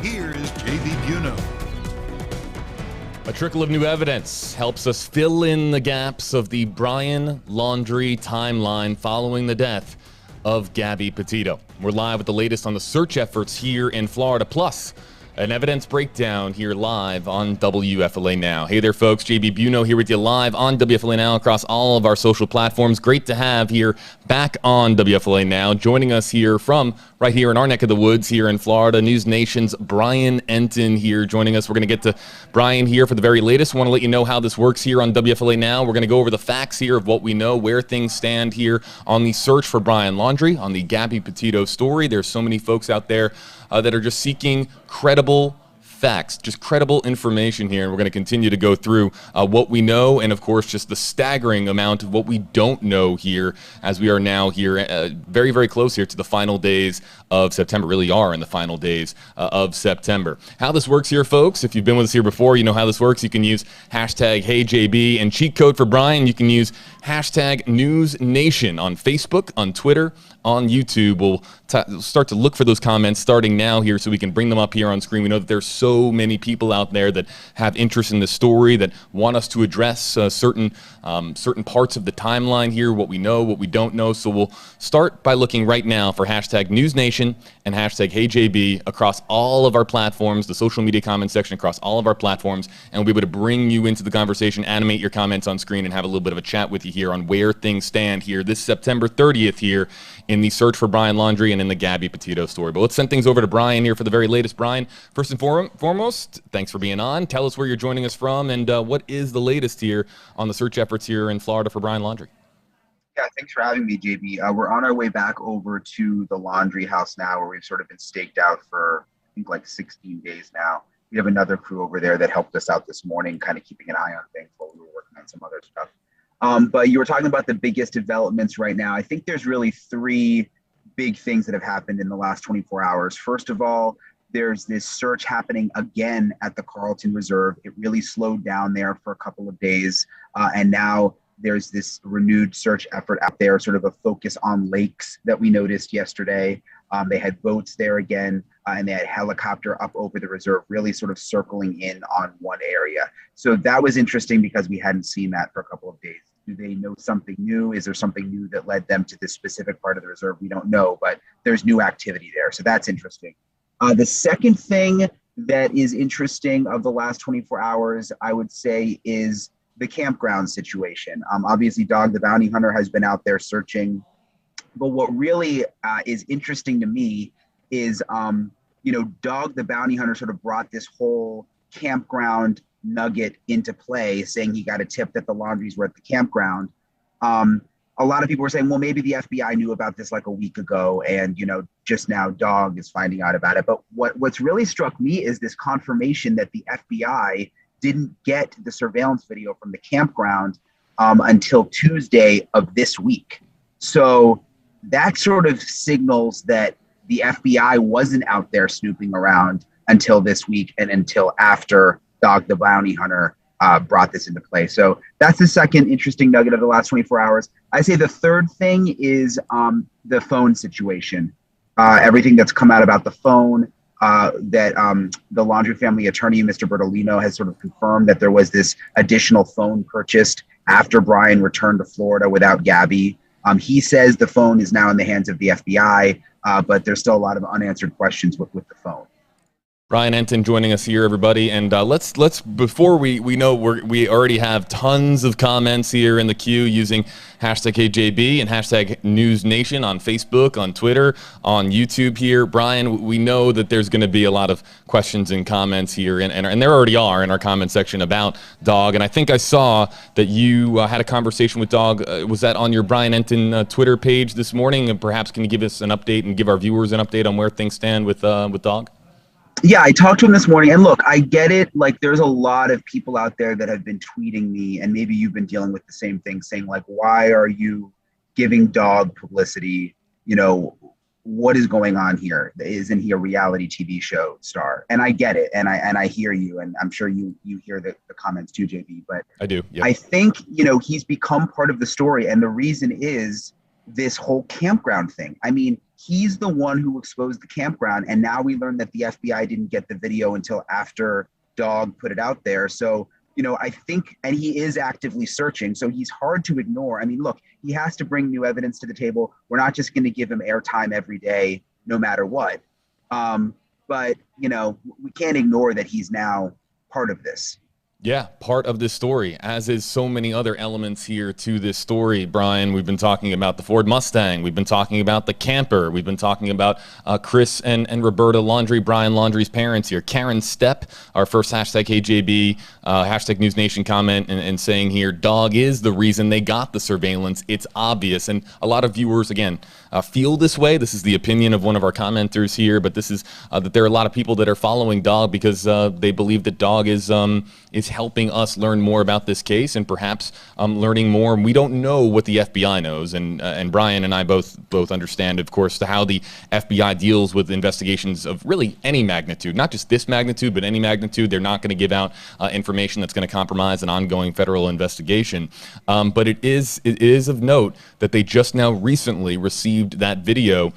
here's JB Biunno. A trickle of new evidence helps us fill in the gaps of the Brian Laundrie timeline following the death of Gabby Petito. We're live with the latest on the search efforts here in Florida, plus an evidence breakdown here live on WFLA Now. Hey there, folks. JB Biunno here with you live on WFLA Now across all of our social platforms. Great to have here back on WFLA Now. Joining us here from right here in our neck of the woods here in Florida, NewsNation's Brian Entin here joining us. We're going to get to Brian here for the very latest. Want to let you know how this works here on WFLA Now. We're going to go over the facts here of what we know, where things stand here on the search for Brian Laundrie, on the Gabby Petito story. There's so many folks out there that are just seeking credible facts, just credible information here. And we're going to continue to go through what we know and, of course, just the staggering amount of what we don't know here as we are now here very, very close here to the final days of September, really are in the final days of September. How this works here, folks, if you've been with us here before, you know how this works. You can use hashtag HeyJB, and cheat code for Brian, you can use hashtag NewsNation on Facebook, on Twitter, on YouTube. We'll start to look for those comments starting now here so we can bring them up here on screen. We know that there's so many people out there that have interest in this story, that want us to address certain parts of the timeline here, what we know, what we don't know. So we'll start by looking right now for hashtag NewsNation and hashtag HeyJB across all of our platforms, the social media comment section across all of our platforms, and we'll be able to bring you into the conversation, animate your comments on screen, and have a little bit of a chat with you here on where things stand here this September 30th here in the search for Brian Laundrie and in the Gabby Petito story. But let's send things over to Brian here for the very latest. Brian, first and foremost, thanks for being on. Tell us where you're joining us from and what is the latest here on the search efforts here in Florida for Brian Laundrie. Yeah, thanks for having me, JB. We're on our way back over to the Laundrie house now, where we've sort of been staked out for, I think, like 16 days now. We have another crew over there that helped us out this morning, kind of keeping an eye on things while we were working on some other stuff. But you were talking about the biggest developments right now. I think there's really three big things that have happened in the last 24 hours. First of all, there's this search happening again at the Carlton Reserve. It really slowed down there for a couple of days. And now there's this renewed search effort out there, sort of a focus on lakes that we noticed yesterday. They had boats there again, and they had helicopter up over the reserve, really sort of circling in on one area. So that was interesting because we hadn't seen that for a couple of days. Do they know something new? Is there something new that led them to this specific part of the reserve? We don't know, but there's new activity there. So that's interesting. The second thing that is interesting of the last 24 hours, I would say, is the campground situation. Obviously, Dog the Bounty Hunter has been out there searching. But what really is interesting to me is, Dog the Bounty Hunter sort of brought this whole campground nugget into play, saying he got a tip that the Laundries were at the campground. A lot of people were saying, well, maybe the FBI knew about this like a week ago, and just now Dog is finding out about it. But what's really struck me is this confirmation that the FBI didn't get the surveillance video from the campground until Tuesday of this week. So that sort of signals that the FBI wasn't out there snooping around until this week and until after Dog the Bounty Hunter brought this into play. So that's the second interesting nugget of the last 24 hours. I say the third thing is the phone situation. Everything that's come out about the phone, that the Laundrie family attorney, Mr. Bertolino, has sort of confirmed that there was this additional phone purchased after Brian returned to Florida without Gabby. He says the phone is now in the hands of the FBI, but there's still a lot of unanswered questions with the phone. Brian Entin joining us here, everybody, and let's before we know we already have tons of comments here in the queue using hashtag HeyJB and hashtag NewsNation on Facebook, on Twitter, on YouTube here. Brian, we know that there's going to be a lot of questions and comments here, and there already are in our comment section about Dog, and I think I saw that you had a conversation with Dog. Was that on your Brian Entin Twitter page this morning? And perhaps can you give us an update and give our viewers an update on where things stand with Dog? Yeah, I talked to him this morning, and look, I get it. Like, there's a lot of people out there that have been tweeting me, and maybe you've been dealing with the same thing, saying like, why are you giving Dog publicity? What is going on here? Isn't he a reality TV show star? And I get it, and I hear you, and I'm sure you hear the comments too, JB. But I do. Yep. I think he's become part of the story, and the reason is this whole campground thing. I mean, he's the one who exposed the campground. And now we learned that the FBI didn't get the video until after Dog put it out there. So, I think, and he is actively searching, so he's hard to ignore. I mean, look, he has to bring new evidence to the table. We're not just going to give him airtime every day, no matter what. But, we can't ignore that he's now part of this. Yeah, part of this story, as is so many other elements here to this story, Brian. We've been talking about the Ford Mustang. We've been talking about the camper. We've been talking about Chris and Roberta Laundrie, Brian Laundrie's parents here. Karen Stepp, our first hashtag HJB, hashtag NewsNation comment, and saying here, Dog is the reason they got the surveillance. It's obvious. And a lot of viewers, again, feel this way. This is the opinion of one of our commenters here, but this is that there are a lot of people that are following Dog because they believe that Dog is helping us learn more about this case and perhaps learning more. We don't know what the FBI knows, and Brian and I both understand, of course, how the FBI deals with investigations of really any magnitude, not just this magnitude, but any magnitude. They're not going to give out information that's going to compromise an ongoing federal investigation. But it is of note that they just now recently received that video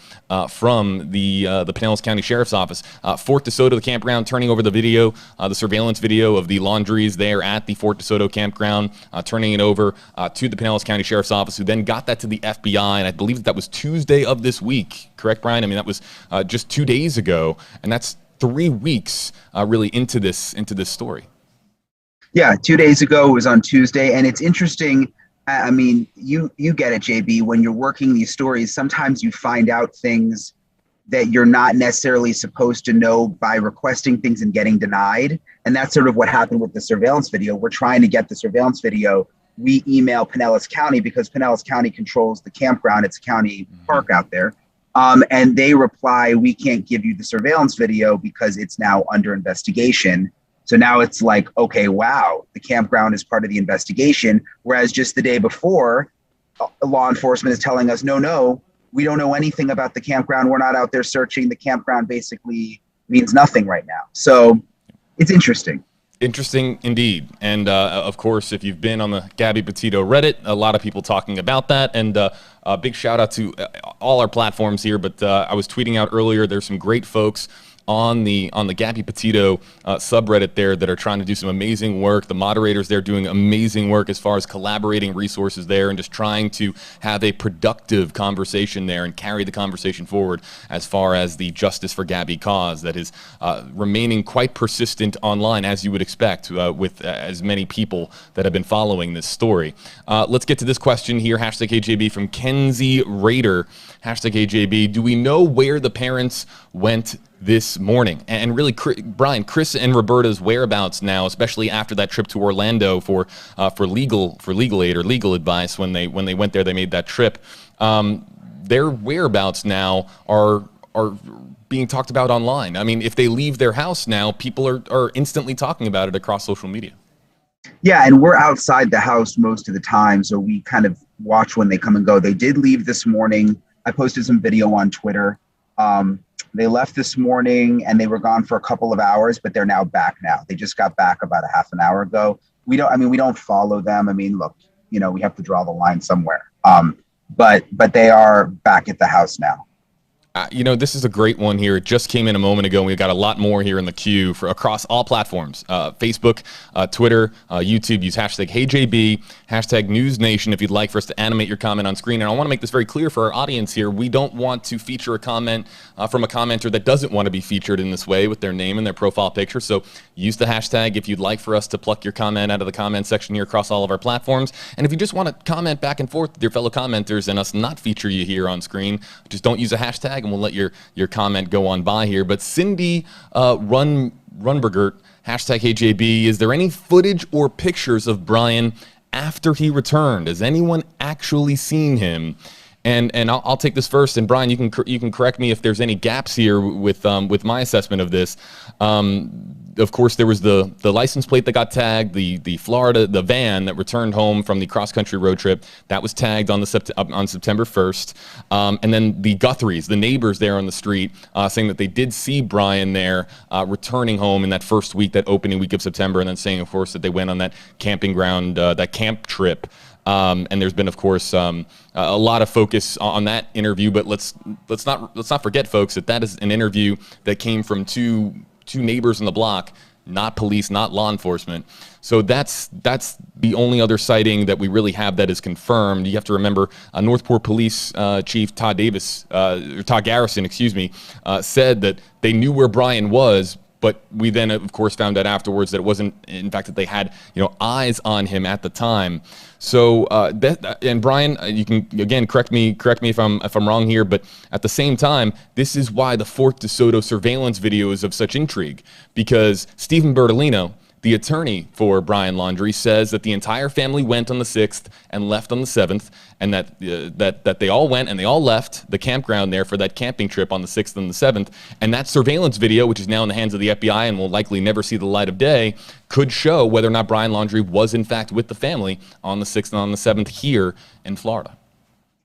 from the Pinellas County Sheriff's Office. Fort DeSoto, the campground, turning over the video, the surveillance video of the Laundries there at the Fort DeSoto campground, turning it over to the Pinellas County Sheriff's Office, who then got that to the FBI, and I believe that was Tuesday of this week. Correct, Brian? I mean, that was just 2 days ago, and that's 3 weeks really into this story. Yeah, 2 days ago, it was on Tuesday, and it's interesting. I mean, you get it, JB. When you're working these stories, sometimes you find out things that you're not necessarily supposed to know by requesting things and getting denied. And that's sort of what happened with the surveillance video. We're trying to get the surveillance video. We email Pinellas County because Pinellas County controls the campground. It's a county park out there. And they reply, we can't give you the surveillance video because it's now under investigation. So now it's like, okay, wow, the campground is part of the investigation. Whereas just the day before, law enforcement is telling us, no, we don't know anything about the campground. We're not out there searching. The campground basically means nothing right now. So it's interesting. Interesting indeed. And of course, if you've been on the Gabby Petito Reddit, a lot of people talking about that. And a big shout out to all our platforms here. But I was tweeting out earlier, there's some great folks on the Gabby Petito subreddit there that are trying to do some amazing work. The moderators there doing amazing work as far as collaborating resources there and just trying to have a productive conversation there and carry the conversation forward as far as the Justice for Gabby cause that is remaining quite persistent online, as you would expect with as many people that have been following this story. Let's get to this question here. Hashtag AJB from Kenzie Raider. Hashtag AJB. Do we know where the parents went this morning? And really, Brian, Chris and Roberta's whereabouts now, especially after that trip to Orlando for legal aid or legal advice when they went there, they made that trip. Their whereabouts now are being talked about online. I mean, if they leave their house now, people are instantly talking about it across social media. Yeah, and we're outside the house most of the time, so we kind of watch when they come and go. They did leave this morning. I posted some video on Twitter. They left this morning and they were gone for a couple of hours, but they're now back now. They just got back about a half an hour ago. We don't follow them. I mean, look, we have to draw the line somewhere. But they are back at the house now. This is a great one here. It just came in a moment ago, and we've got a lot more here in the queue for across all platforms. Facebook, Twitter, YouTube. Use hashtag HeyJB, hashtag NewsNation if you'd like for us to animate your comment on screen. And I want to make this very clear for our audience here. We don't want to feature a comment from a commenter that doesn't want to be featured in this way with their name and their profile picture. So use the hashtag if you'd like for us to pluck your comment out of the comment section here across all of our platforms. And if you just want to comment back and forth with your fellow commenters and us not feature you here on screen, just don't use a hashtag, and we'll let your comment go on by here. But Cindy Runbergert, hashtag HJB, is there any footage or pictures of Brian after he returned? Has anyone actually seen him? And I'll take this first, and Brian, you can correct me if there's any gaps here with my assessment of this. Of course, there was the license plate that got tagged, the the van that returned home from the cross-country road trip that was tagged on September 1st, and then the Guthries, the neighbors there on the street, saying that they did see Brian there returning home in that first week, that opening week of September, and then saying, of course, that they went on that camping ground, that camp trip And there's been, of course, a lot of focus on that interview. But let's not forget, folks, that is an interview that came from two neighbors on the block, not police, not law enforcement. So that's the only other sighting that we really have that is confirmed. You have to remember, Northport Police Chief Todd Garrison, said that they knew where Brian was, but we then, of course, found out afterwards that it wasn't, in fact, that they had eyes on him at the time. So, and Brian, you can again correct me if I'm wrong here, but at the same time, this is why the Fort DeSoto surveillance video is of such intrigue, because Stephen Bertolino, the attorney for Brian Laundrie, says that the entire family went on the 6th and left on the 7th, and that they all went and they all left the campground there for that camping trip on the 6th and the 7th. And that surveillance video, which is now in the hands of the FBI and will likely never see the light of day, could show whether or not Brian Laundrie was in fact with the family on the 6th and on the 7th here in Florida.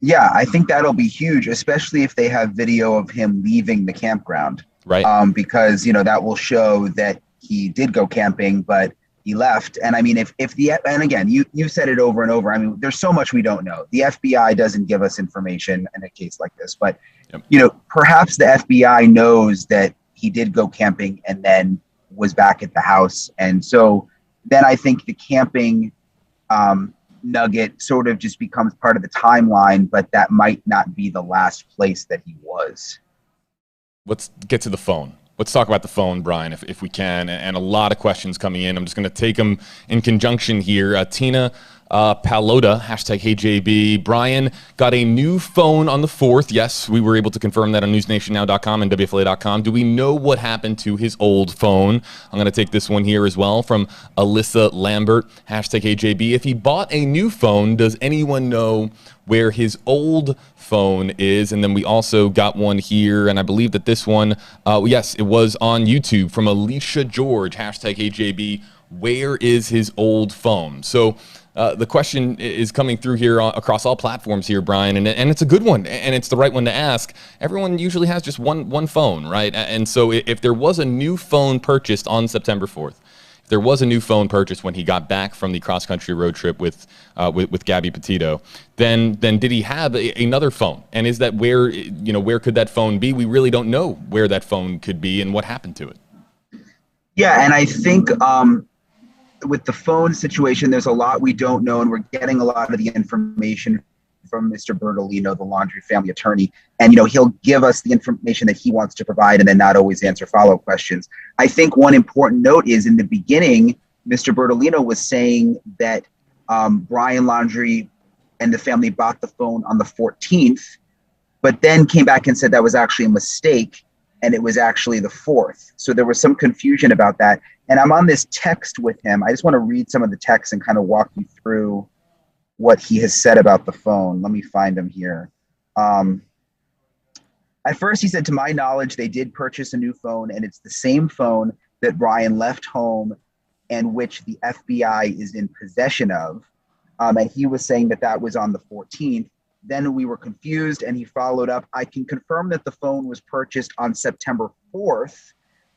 Yeah, I think that'll be huge, especially if they have video of him leaving the campground. Right. Because, that will show that he did go camping, but he left. And I mean, and again, you've said it over and over. I mean, there's so much we don't know. The FBI doesn't give us information in a case like this, but perhaps the FBI knows that he did go camping and then was back at the house. And so then I think the camping nugget sort of just becomes part of the timeline, but that might not be the last place that he was. Let's get to the phone. Let's talk about the phone, Brian, if we can, and a lot of questions coming in. I'm just going to take them in conjunction here. Tina Palota, #HeyJB. Brian got a new phone on the 4th. Yes, we were able to confirm that on NewsNationNow.com and WFLA.com. Do we know what happened to his old phone? I'm going to take this one here as well from Alyssa Lambert, #HeyJB. If he bought a new phone, does anyone know where his old phone is? And then we also got one here, and I believe that this one, yes, it was on YouTube from Alicia George, #HeyJB. Where is his old phone? So the question is coming through here across all platforms here, Brian, and it's a good one, and it's the right one to ask. Everyone usually has just one phone, right? And so if there was a new phone purchased on September 4th, if there was a new phone purchased when he got back from the cross-country road trip with Gabby Petito, then did he have another phone? And is that where could that phone be? We really don't know where that phone could be and what happened to it. Yeah, and I think with the phone situation, there's a lot we don't know, and we're getting a lot of the information from Mr. Bertolino, the Laundrie family attorney. And, he'll give us the information that he wants to provide and then not always answer follow-up questions. I think one important note is in the beginning, Mr. Bertolino was saying that Brian Laundrie and the family bought the phone on the 14th, but then came back and said that was actually a mistake and it was actually the 4th. So there was some confusion about that. And I'm on this text with him. I just want to read some of the text and kind of walk you through what he has said about the phone. Let me find him here. At first, he said, to my knowledge, they did purchase a new phone, and it's the same phone that Brian left home and which the FBI is in possession of. And he was saying that was on the 14th. Then we were confused, and he followed up. I can confirm that the phone was purchased on September 4th,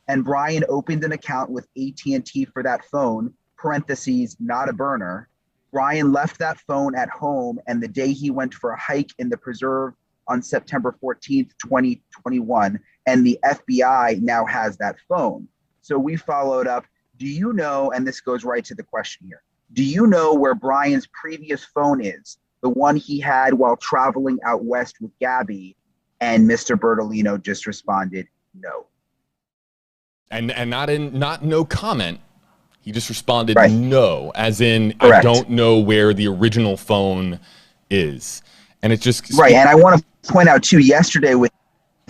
and Brian opened an account with AT&T for that phone, parentheses, not a burner. Brian left that phone at home, and the day he went for a hike in the preserve on September 14th, 2021, and the FBI now has that phone. So we followed up. Do you know, and this goes right to the question here, do you know where Brian's previous phone is? The one he had while traveling out west with Gabby? And Mr. Bertolino just responded, no. And not no comment. He just responded right. No, as in, correct. I don't know where the original phone is. And it's just right. And I want to point out too, yesterday with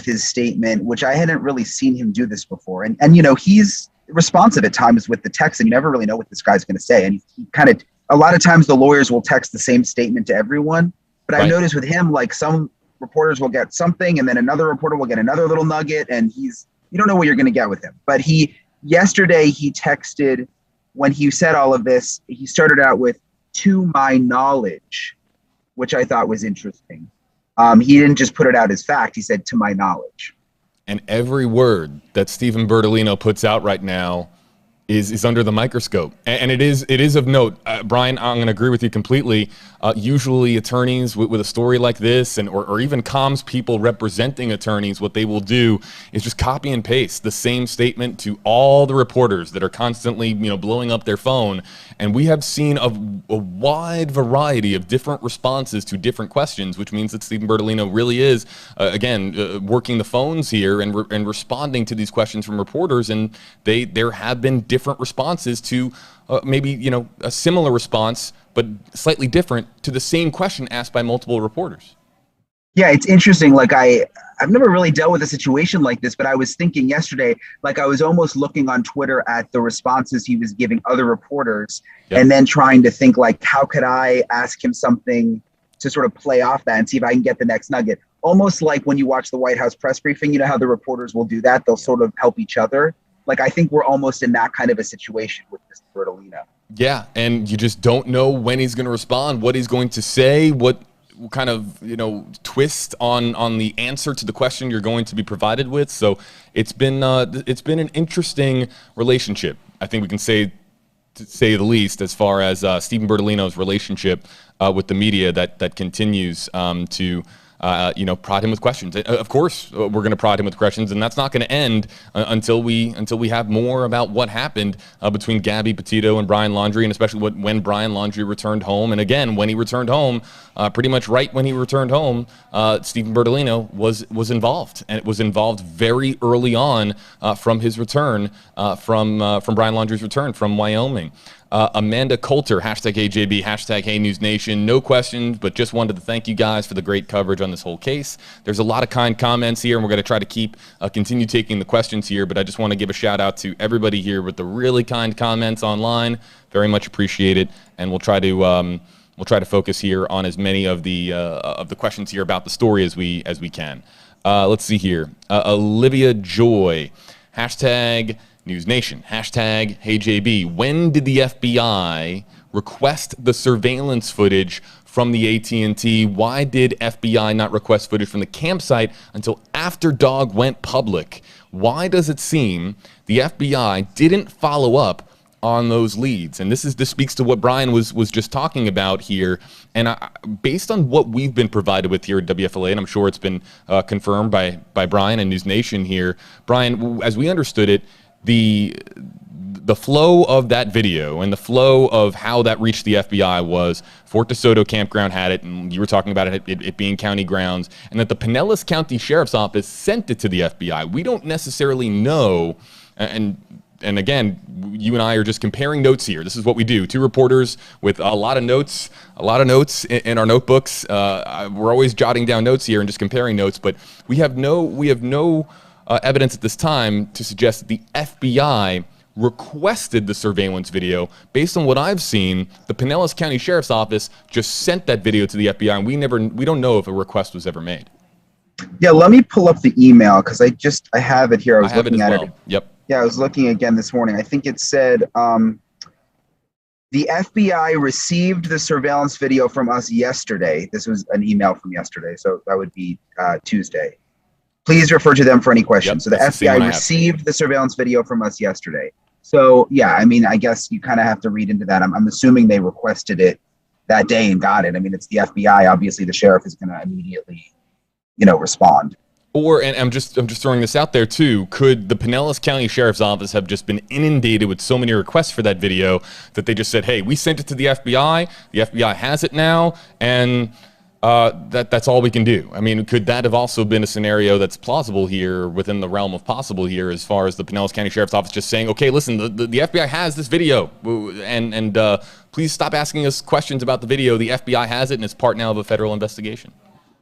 his statement, which I hadn't really seen him do this before. And he's responsive at times with the text, and you never really know what this guy's going to say. And he kind of, a lot of times the lawyers will text the same statement to everyone. But I've noticed with him, like some reporters will get something and then another reporter will get another little nugget, and you don't know what you're going to get with him. But yesterday he texted, when he said all of this, he started out with, to my knowledge, which I thought was interesting. He didn't just put it out as fact. He said, to my knowledge. And every word that Stephen Bertolino puts out right now is under the microscope, and it is of note. Brian, I'm going to agree with you completely. Usually, attorneys with a story like this, or even comms people representing attorneys, what they will do is just copy and paste the same statement to all the reporters that are constantly, blowing up their phone. And we have seen a wide variety of different responses to different questions, which means that Stephen Bertolino really is, working the phones here and responding to these questions from reporters. And there have been different responses to maybe a similar response, but slightly different to the same question asked by multiple reporters. Yeah, it's interesting. Like I've never really dealt with a situation like this, but I was thinking yesterday, like I was almost looking on Twitter at the responses he was giving other reporters, Yep. and then trying to think like, how could I ask him something to sort of play off that and see if I can get the next nugget? Almost like when you watch the White House press briefing, you know how the reporters will do that? They'll sort of help each other. Like I think we're almost in that kind of a situation with Mr. Bertolino. Yeah, and you just don't know when he's going to respond, what he's going to say, what kind of twist on the answer to the question you're going to be provided with. So it's been an interesting relationship, I think we can say, to say the least, as far as Stephen Bertolino's relationship with the media that continues to prod him with questions. Of course, we're going to prod him with questions, and that's not going to end until we have more about what happened between Gabby Petito and Brian Laundrie, and especially when Brian Laundrie returned home. And again, when he returned home, pretty much right when he returned home, Stephen Bertolino was involved, and it was involved very early on from his return, from Brian Laundrie's return from Wyoming. Amanda Coulter, hashtag HeyJB, hashtag HeyNewsNation. No questions, but just wanted to thank you guys for the great coverage on this whole case. There's a lot of kind comments here, and we're going to try to continue taking the questions here, but I just want to give a shout out to everybody here with the really kind comments online. Very much appreciate it, and we'll try to focus here on as many of the questions here about the story as we can. Let's see here. Olivia Joy, hashtag NewsNation, hashtag HeyJB. When did the FBI request the surveillance footage from the AT&T? Why did FBI not request footage from the campsite until after dog went public? Why does it seem the FBI didn't follow up on those leads? And this speaks to what Brian was just talking about here. And based on what we've been provided with here at WFLA, and I'm sure it's been confirmed by Brian and NewsNation here, Brian, as we understood it, the flow of that video and the flow of how that reached the FBI was Fort DeSoto Campground had it, and you were talking about it being county grounds, and that the Pinellas County Sheriff's Office sent it to the FBI. We don't necessarily know, and again, you and I are just comparing notes here. This is what we do. Two reporters with a lot of notes in our notebooks. We're always jotting down notes here and just comparing notes, but we have no evidence at this time to suggest that the FBI requested the surveillance video. Based on what I've seen, the Pinellas County Sheriff's Office just sent that video to the FBI, and we don't know if a request was ever made. Yeah, let me pull up the email because I have it here. I was looking at it. Yep. Yeah, I was looking again this morning. I think it said the FBI received the surveillance video from us yesterday. This was an email from yesterday, so that would be Tuesday. Please refer to them for any questions. Yep, so the FBI received the surveillance video from us yesterday. So yeah, I mean, I guess you kind of have to read into that. I'm assuming they requested it that day and got it. I mean, it's the FBI. Obviously, the sheriff is going to immediately, respond. And I'm just throwing this out there too. Could the Pinellas County Sheriff's Office have just been inundated with so many requests for that video that they just said, "Hey, we sent it to the FBI. The FBI has it now, and that's all we can do"? I mean, could that have also been a scenario that's plausible here, within the realm of possible here, as far as the Pinellas County Sheriff's Office just saying, "Okay, listen, the FBI has this video, and please stop asking us questions about the video. The FBI has it, and it's part now of a federal investigation"?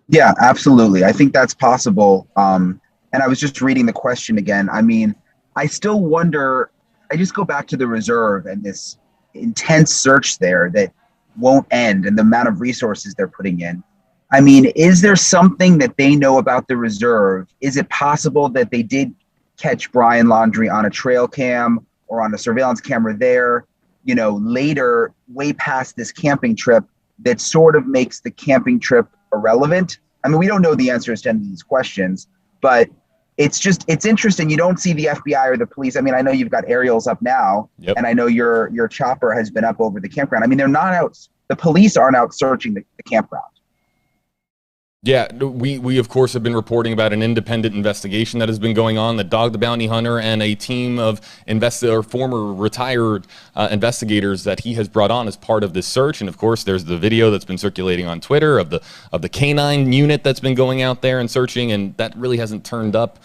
Yeah, absolutely. I think that's possible. And I was just reading the question again. I mean, I still wonder, I just go back to the reserve and this intense search there that won't end, and the amount of resources they're putting in. I mean, is there something that they know about the reserve? Is it possible that they did catch Brian Laundrie on a trail cam or on a surveillance camera there, later, way past this camping trip, that sort of makes the camping trip irrelevant? I mean, we don't know the answers to any of these questions, but it's interesting. You don't see the FBI or the police. I mean, I know you've got aerials up now, Yep. and I know your chopper has been up over the campground. I mean, they're not out. The police aren't out searching the campground. Yeah, we of course have been reporting about an independent investigation that has been going on. That Dog the Bounty Hunter and a team of former retired investigators that he has brought on as part of this search. And of course, there's the video that's been circulating on Twitter of the canine unit that's been going out there and searching, and that really hasn't turned up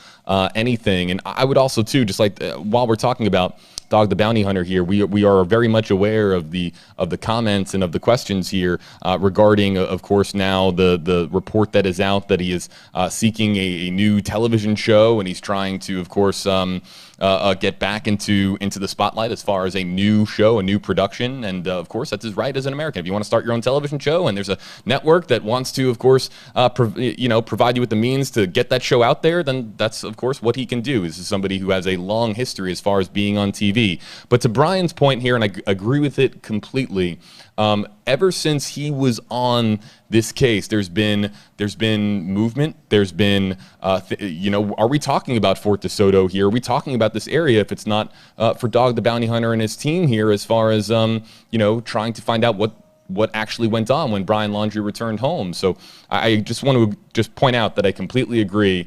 anything. And I would also too, just like while we're talking about Dog the Bounty Hunter here, we are very much aware of the comments and of the questions here regarding, of course, now the report that is out that he is seeking a new television show, and he's trying to, of course, get back into the spotlight as far as a new show, a new production. And of course, that's his right as an American. If you want to start your own television show and there's a network that wants to, of course, provide you with the means to get that show out there, then that's, of course, what he can do. This is somebody who has a long history as far as being on TV. But to Brian's point here, and I agree with it completely, ever since he was on this case, there's been movement. There's been, are we talking about Fort DeSoto here? Are we talking about this area if it's not for Dog the Bounty Hunter and his team here as far as, trying to find out what actually went on when Brian Laundrie returned home? So I just want to point out that I completely agree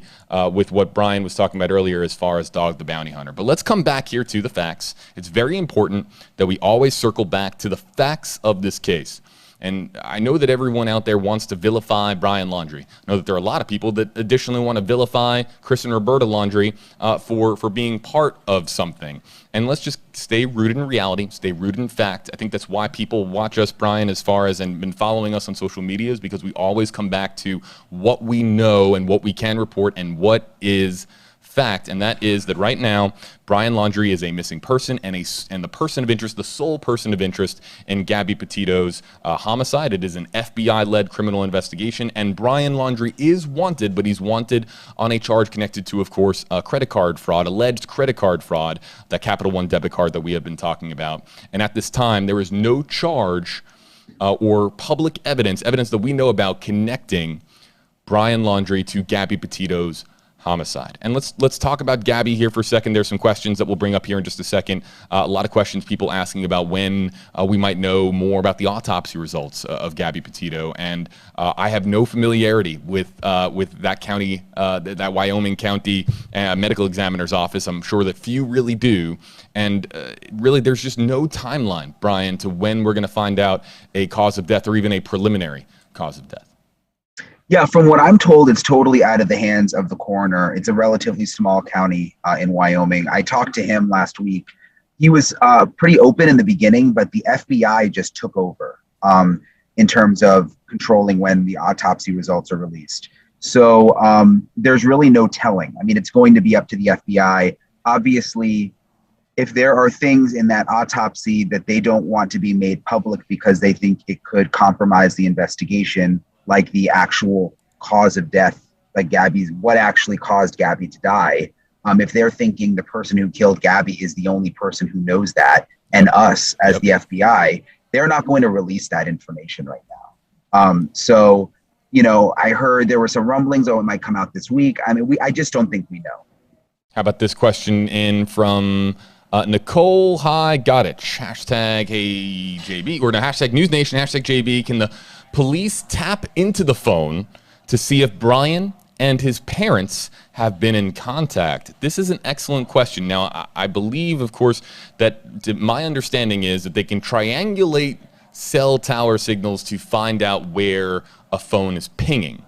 with what Brian was talking about earlier as far as Dog the Bounty Hunter. But let's come back here to the facts. It's very important that we always circle back to the facts of this case. And I know that everyone out there wants to vilify Brian Laundrie. I know that there are a lot of people that additionally want to vilify Chris and Roberta Laundrie for being part of something. And let's just stay rooted in reality, stay rooted in fact. I think that's why people watch us, Brian, as far as and been following us on social media, is because we always come back to what we know and what we can report and what is fact, and that is that right now Brian Laundrie is a missing person and the person of interest, the sole person of interest in Gabby Petito's homicide. It is an FBI-led criminal investigation, and Brian Laundrie is wanted, but he's wanted on a charge connected to, of course, credit card fraud, alleged credit card fraud, that Capital One debit card that we have been talking about. And at this time, there is no charge or public evidence that we know about connecting Brian Laundrie to Gabby Petito's homicide. And let's talk about Gabby here for a second. There's some questions that we'll bring up here in just a second. A lot of questions, people asking about when we might know more about the autopsy results of Gabby Petito. And I have no familiarity with that county, that Wyoming County medical examiner's office. I'm sure that few really do. And really, there's just no timeline, Brian, to when we're going to find out a cause of death or even a preliminary cause of death. Yeah, from what I'm told, it's totally out of the hands of the coroner. It's a relatively small county in Wyoming. I talked to him last week. He was pretty open in the beginning, but the FBI just took over in terms of controlling when the autopsy results are released. So there's really no telling. I mean, it's going to be up to the FBI. Obviously, if there are things in that autopsy that they don't want to be made public because they think it could compromise the investigation, like the actual cause of death, like what actually caused Gabby to die. If they're thinking the person who killed Gabby is the only person who knows that, and us as the FBI, they're not going to release that information right now. So, I heard there were some rumblings, it might come out this week. I mean, I just don't think we know. How about this question in from Nicole? Hi, got it. Hashtag hey JB, or no, hashtag NewsNation, hashtag JB. Can the police tap into the phone to see if Brian and his parents have been in contact? This is an excellent question. Now, I believe, of course, that my understanding is that they can triangulate cell tower signals to find out where a phone is pinging.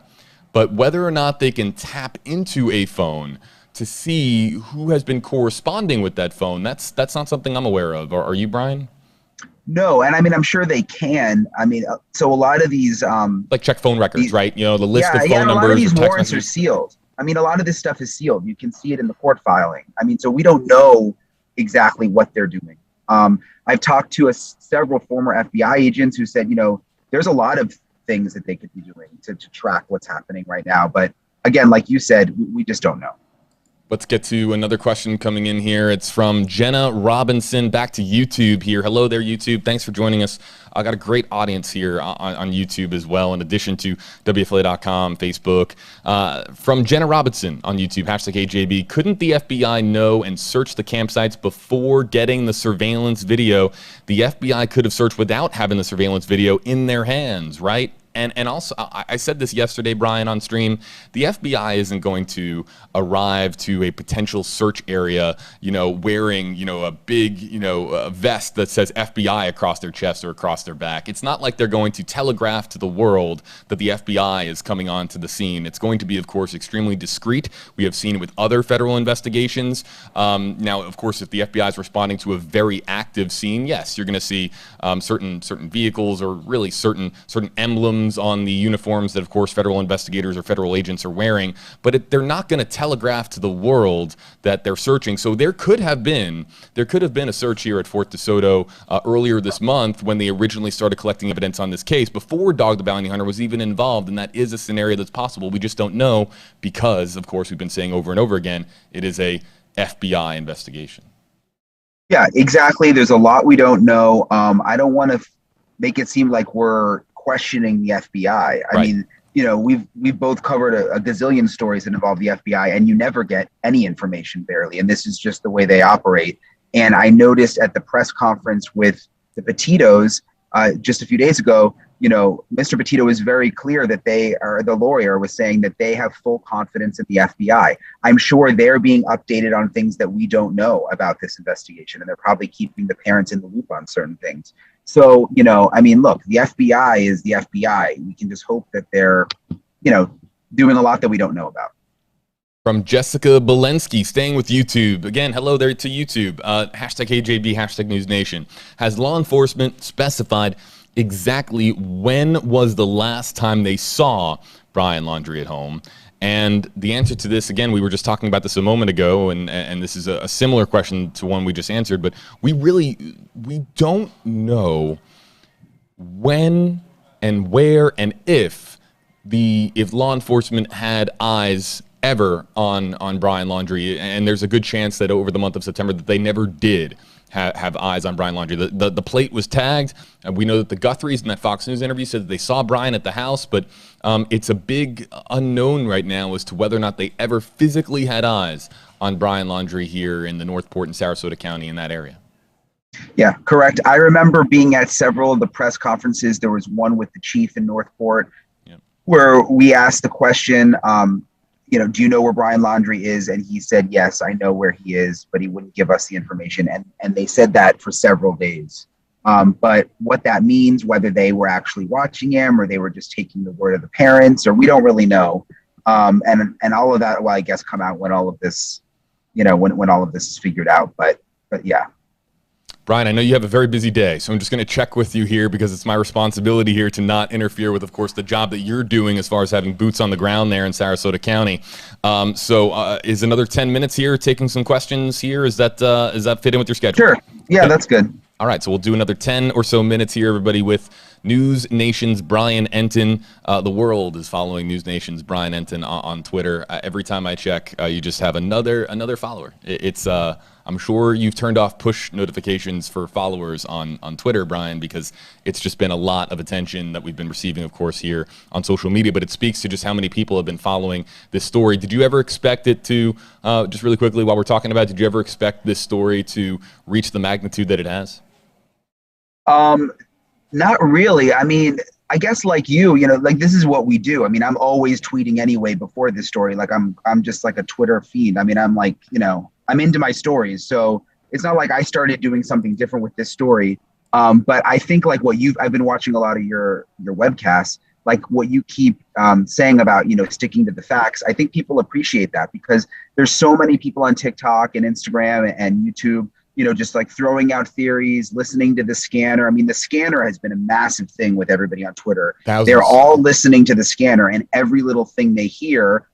But whether or not they can tap into a phone to see who has been corresponding with that phone, that's not something I'm aware of. Are you, Brian? No, and I mean, I'm sure they can. I mean, so a lot of these like check phone records, right? The list of phone numbers. A lot of these warrants are sealed. I mean, a lot of this stuff is sealed. You can see it in the court filing. I mean, so we don't know exactly what they're doing. I've talked to several former FBI agents who said, there's a lot of things that they could be doing to track what's happening right now. But again, like you said, we just don't know. Let's get to another question coming in here. It's from Jenna Robinson. Back to YouTube here. Hello there, YouTube. Thanks for joining us. I got a great audience here on YouTube as well, in addition to WFLA.com, Facebook. From Jenna Robinson on YouTube, #AJB. Couldn't the FBI know and search the campsites before getting the surveillance video? The FBI could have searched without having the surveillance video in their hands, right? And also, I said this yesterday, Brian, on stream. The FBI isn't going to arrive to a potential search area, wearing, a big, a vest that says FBI across their chest or across their back. It's not like they're going to telegraph to the world that the FBI is coming onto the scene. It's going to be, of course, extremely discreet. We have seen it with other federal investigations. Now, of course, if the FBI is responding to a very active scene, yes, you're going to see certain vehicles or really certain emblems on the uniforms that, of course, federal investigators or federal agents are wearing, but they're not going to telegraph to the world that they're searching. So there could have been a search here at Fort DeSoto earlier this month when they originally started collecting evidence on this case, before Dog the Bounty Hunter was even involved, and that is a scenario that's possible. We just don't know because, of course, we've been saying over and over again, it is a FBI investigation. Yeah, exactly. There's a lot we don't know. I don't want to make it seem like we're questioning the FBI. I mean, we've both covered a gazillion stories that involve the FBI, and you never get any information barely. And this is just the way they operate. And I noticed at the press conference with the Petitos just a few days ago, Mr. Petito was very clear that the lawyer was saying that they have full confidence in the FBI. I'm sure they're being updated on things that we don't know about this investigation, and they're probably keeping the parents in the loop on certain things. So, look, the FBI is the FBI. We can just hope that they're, doing a lot that we don't know about. From Jessica Belensky, staying with YouTube. Again, hello there to YouTube. #AJB, #NewsNation. Has law enforcement specified exactly when was the last time they saw Brian Laundrie at home? And the answer to this, again, we were just talking about this a moment ago, and this is a similar question to one we just answered, but we don't know when and where and if law enforcement had eyes ever on Brian Laundrie, and there's a good chance that over the month of September that they never did have eyes on Brian Laundrie. The plate was tagged, and we know that the Guthries in that Fox News interview said that they saw Brian at the house, but it's a big unknown right now as to whether or not they ever physically had eyes on Brian Laundrie here in the Northport and Sarasota County in that area. Yeah, correct. I remember being at several of the press conferences. There was one with the chief in Northport where we asked the question, do you know where Brian Laundrie is? And he said, yes, I know where he is, but he wouldn't give us the information. And they said that for several days. But what that means, whether they were actually watching him or they were just taking the word of the parents, or we don't really know. And all of that will, I guess, come out when all of this, when all of this is figured out. But yeah. Brian, I know you have a very busy day, so I'm just going to check with you here because it's my responsibility here to not interfere with, of course, the job that you're doing as far as having boots on the ground there in Sarasota County. So is another 10 minutes here taking some questions here? Is that fit in with your schedule? Sure. Yeah, okay. That's good. All right, so we'll do another 10 or so minutes here, everybody, with NewsNation's Brian Entin. The world is following NewsNation's Brian Entin on Twitter. Every time I check, you just have another follower. It's I'm sure you've turned off push notifications for followers on Twitter, Brian, because it's just been a lot of attention that we've been receiving, of course, here on social media. But it speaks to just how many people have been following this story. Did you ever expect it to, just really quickly while we're talking about it, did you ever expect this story to reach the magnitude that it has? Not really. I mean, I guess like like this is what we do. I mean, I'm always tweeting anyway before this story. Like I'm just like a Twitter feed. I mean, I'm like, I'm into my stories. So it's not like I started doing something different with this story. But I think like I've been watching a lot of your webcasts, like what you keep saying about, sticking to the facts. I think people appreciate that because there's so many people on TikTok and Instagram and YouTube, just like throwing out theories, listening to the scanner. I mean, the scanner has been a massive thing with everybody on Twitter. Thousands. They're all listening to the scanner, and every little thing they hear,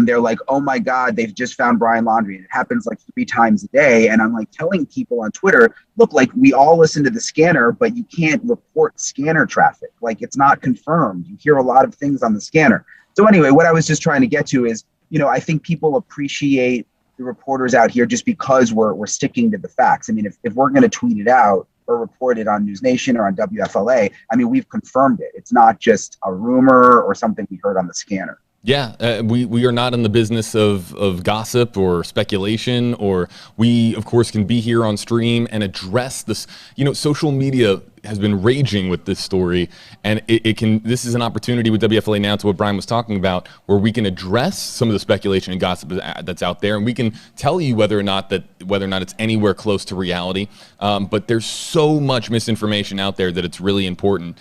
they're like, oh my God, they've just found Brian Laundrie. And it happens like 3 times a day. And I'm like telling people on Twitter, look, like we all listen to the scanner, but you can't report scanner traffic. Like it's not confirmed. You hear a lot of things on the scanner. So anyway, what I was just trying to get to is, I think people appreciate the reporters out here just because we're sticking to the facts. I mean, if we're going to tweet it out or report it on News Nation or on WFLA, I mean, we've confirmed it. It's not just a rumor or something we heard on the scanner. Yeah, we are not in the business of gossip or speculation, or we, of course, can be here on stream and address this. You know, social media has been raging with this story, and this is an opportunity with WFLA Now, to what Brian was talking about, where we can address some of the speculation and gossip that's out there, and we can tell you whether or not it's anywhere close to reality. But there's so much misinformation out there that it's really important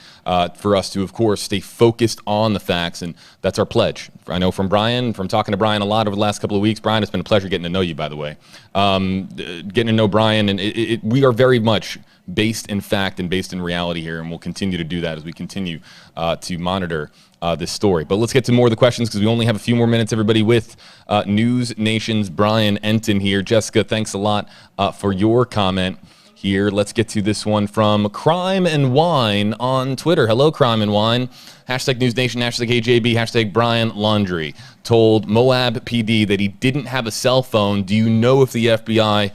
for us to, of course, stay focused on the facts, and that's our pledge. I know from talking to Brian a lot over the last couple of weeks. Brian, it's been a pleasure getting to know you, by the way. Getting to know Brian, and we are very much based in fact and based in reality here, and we'll continue to do that as we continue to monitor this story. But let's get to more of the questions, because we only have a few more minutes, everybody, with News Nation's Brian Entin here. Jessica, thanks a lot for your comment here. Let's get to this one from Crime and Wine on Twitter. Hello, Crime and Wine. Hashtag News Nation, hashtag AJB, hashtag Brian Laundrie told Moab PD that he didn't have a cell phone. Do you know if the FBI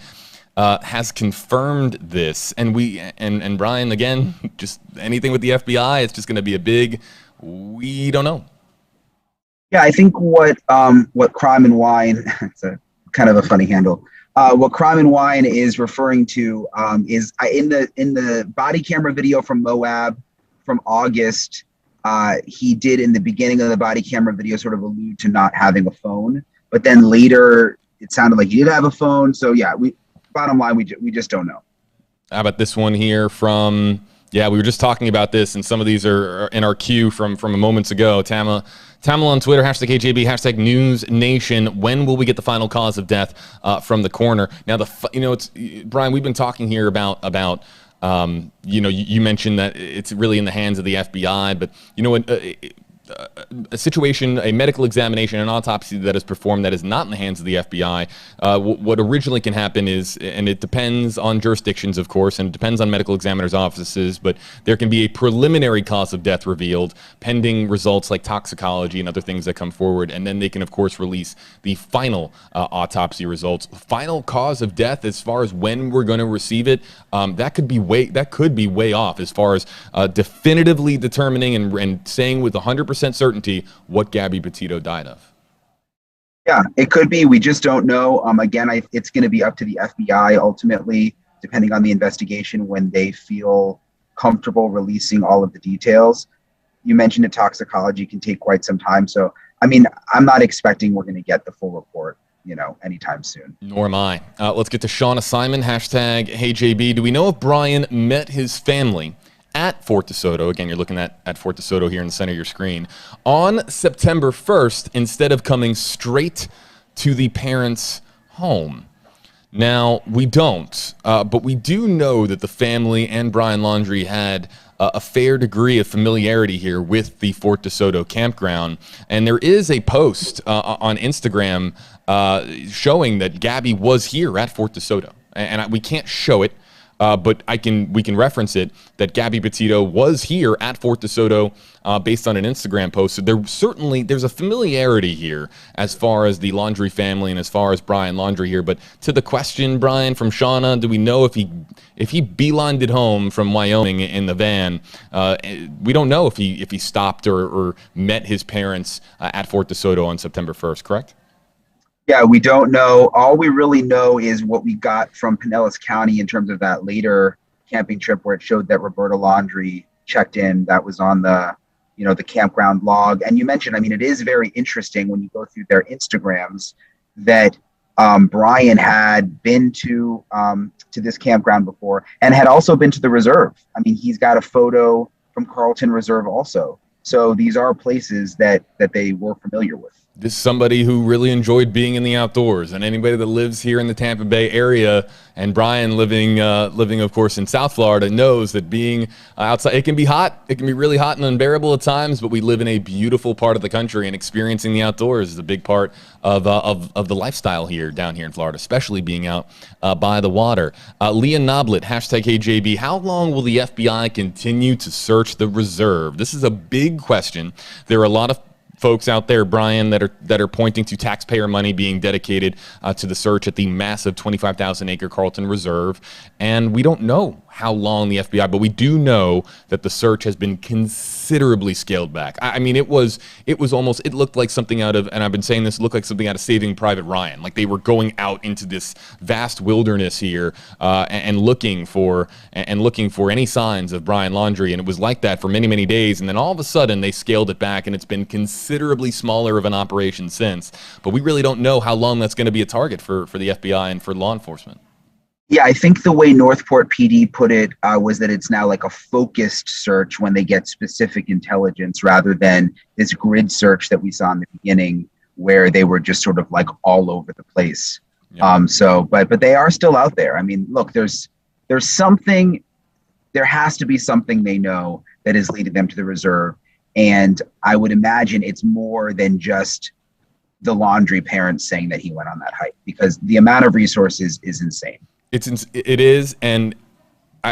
has confirmed this? And Brian, again, just anything with the FBI, it's just going to be a big, we don't know. Yeah, I think what Crime and Wine, it's a kind of a funny handle. What Crime and Wine is referring to is in the body camera video from Moab from August. He did, in the beginning of the body camera video, sort of allude to not having a phone, but then later it sounded like he did have a phone. So yeah, bottom line, we just don't know. How about this one here from, we were just talking about this, and some of these are in our queue from a moments ago. Tamala on Twitter, hashtag AJB, hashtag News Nation. When will we get the final cause of death from the coroner? Now, it's Brian, we've been talking here about you mentioned that it's really in the hands of the FBI, but a situation, a medical examination, an autopsy that is performed that is not in the hands of the FBI, what originally can happen is, and it depends on jurisdictions, of course, and it depends on medical examiners' offices, but there can be a preliminary cause of death revealed pending results like toxicology and other things that come forward, and then they can, of course, release the final autopsy results. Final cause of death, as far as when we're going to receive it, that could be way off as far as definitively determining and saying with 100% certainty what Gabby Petito died of. Yeah, it could be. We just don't know. Again, it's going to be up to the FBI ultimately, depending on the investigation, when they feel comfortable releasing all of the details. You mentioned that toxicology can take quite some time. So, I mean, I'm not expecting we're going to get the full report, anytime soon. Nor am I. Let's get to Shauna Simon, hashtag HeyJB. Do we know if Brian met his family at Fort DeSoto? Again, you're looking at Fort DeSoto here in the center of your screen, on September 1st, instead of coming straight to the parents' home. Now, we don't, but we do know that the family and Brian Laundrie had a fair degree of familiarity here with the Fort DeSoto campground. And there is a post on Instagram showing that Gabby was here at Fort DeSoto. And we can't show it, but we can reference it, that Gabby Petito was here at Fort DeSoto based on an Instagram post. So there's a familiarity here as far as the Laundrie family and as far as Brian Laundrie here. But to the question, Brian, from Shauna, do we know if he beelined it home from Wyoming in the van? We don't know if he stopped or met his parents at Fort DeSoto on September 1st, correct? Yeah, we don't know. All we really know is what we got from Pinellas County in terms of that later camping trip where it showed that Roberta Laundrie checked in. That was on the campground log. And you mentioned, I mean, it is very interesting when you go through their Instagrams that Brian had been to this campground before and had also been to the reserve. I mean, he's got a photo from Carlton Reserve also. So these are places that they were familiar with. This is somebody who really enjoyed being in the outdoors, and anybody that lives here in the Tampa Bay area, and Brian living, of course, in South Florida, knows that being outside, it can be hot. It can be really hot and unbearable at times, but we live in a beautiful part of the country, and experiencing the outdoors is a big part of the lifestyle here, down here in Florida, especially being out by the water. Leah Noblet, hashtag HeyJB, how long will the FBI continue to search the reserve? This is a big question. There are a lot of folks out there, Brian, that are pointing to taxpayer money being dedicated to the search at the massive 25,000 acre Carlton Reserve. And we don't know how long the FBI, but we do know that the search has been considerably scaled back. I mean, it looked like something out of, and I've been saying this, looked like something out of Saving Private Ryan. Like they were going out into this vast wilderness here and looking for any signs of Brian Laundrie. And it was like that for many, many days. And then all of a sudden they scaled it back, and it's been considerably smaller of an operation since. But we really don't know how long that's going to be a target for the FBI and for law enforcement. Yeah, I think the way Northport PD put it was that it's now like a focused search when they get specific intelligence, rather than this grid search that we saw in the beginning where they were just sort of like all over the place. Yeah. But they are still out there. I mean, look, there's something, there has to be something they know that is leading them to the reserve. And I would imagine it's more than just the Laundrie parents saying that he went on that hike, because the amount of resources is insane. It is, and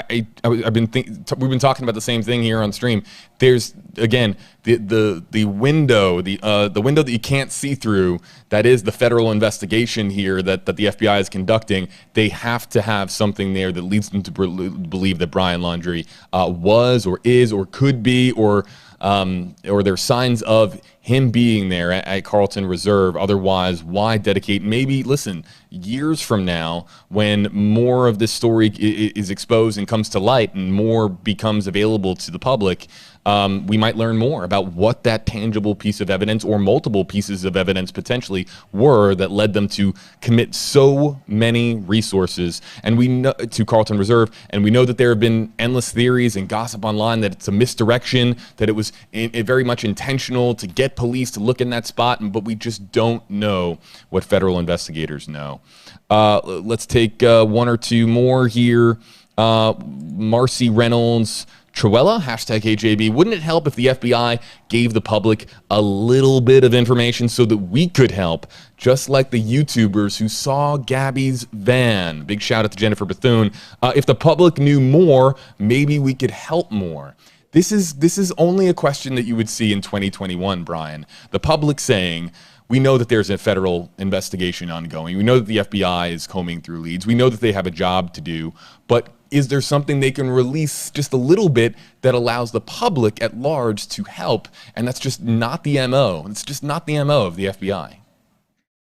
we've been talking about the same thing here on stream. There's again the window that you can't see through. That is the federal investigation here that the FBI is conducting. They have to have something there that leads them to believe that Brian Laundrie was or is or could be or there's signs of him being there at Carlton Reserve. Otherwise, why dedicate, maybe, listen, years from now, when more of this story is exposed and comes to light and more becomes available to the public, we might learn more about what that tangible piece of evidence or multiple pieces of evidence potentially were that led them to commit so many resources and we know to Carlton Reserve. And we know that there have been endless theories and gossip online that it's a misdirection, that it was very much intentional to get police to look in that spot, but we just don't know what federal investigators know. Let's take one or two more here. Marcy Reynolds, Truella, #HeyJB. Wouldn't it help if the FBI gave the public a little bit of information so that we could help, just like the YouTubers who saw Gabby's van? Big shout out to Jennifer Bethune. If the public knew more, maybe we could help more. This is only a question that you would see in 2021, Brian. The public saying, we know that there's a federal investigation ongoing. We know that the FBI is combing through leads. We know that they have a job to do. But is there something they can release just a little bit that allows the public at large to help? And that's just not the MO. It's just not the MO of the FBI.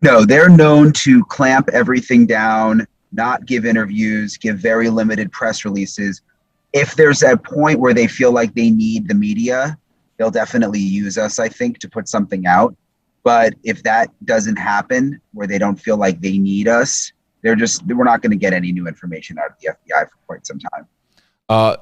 No, they're known to clamp everything down, not give interviews, give very limited press releases. If there's a point where they feel like they need the media, they'll definitely use us, I think, to put something out. But if that doesn't happen, where they don't feel like they need us, we're not going to get any new information out of the FBI for quite some time.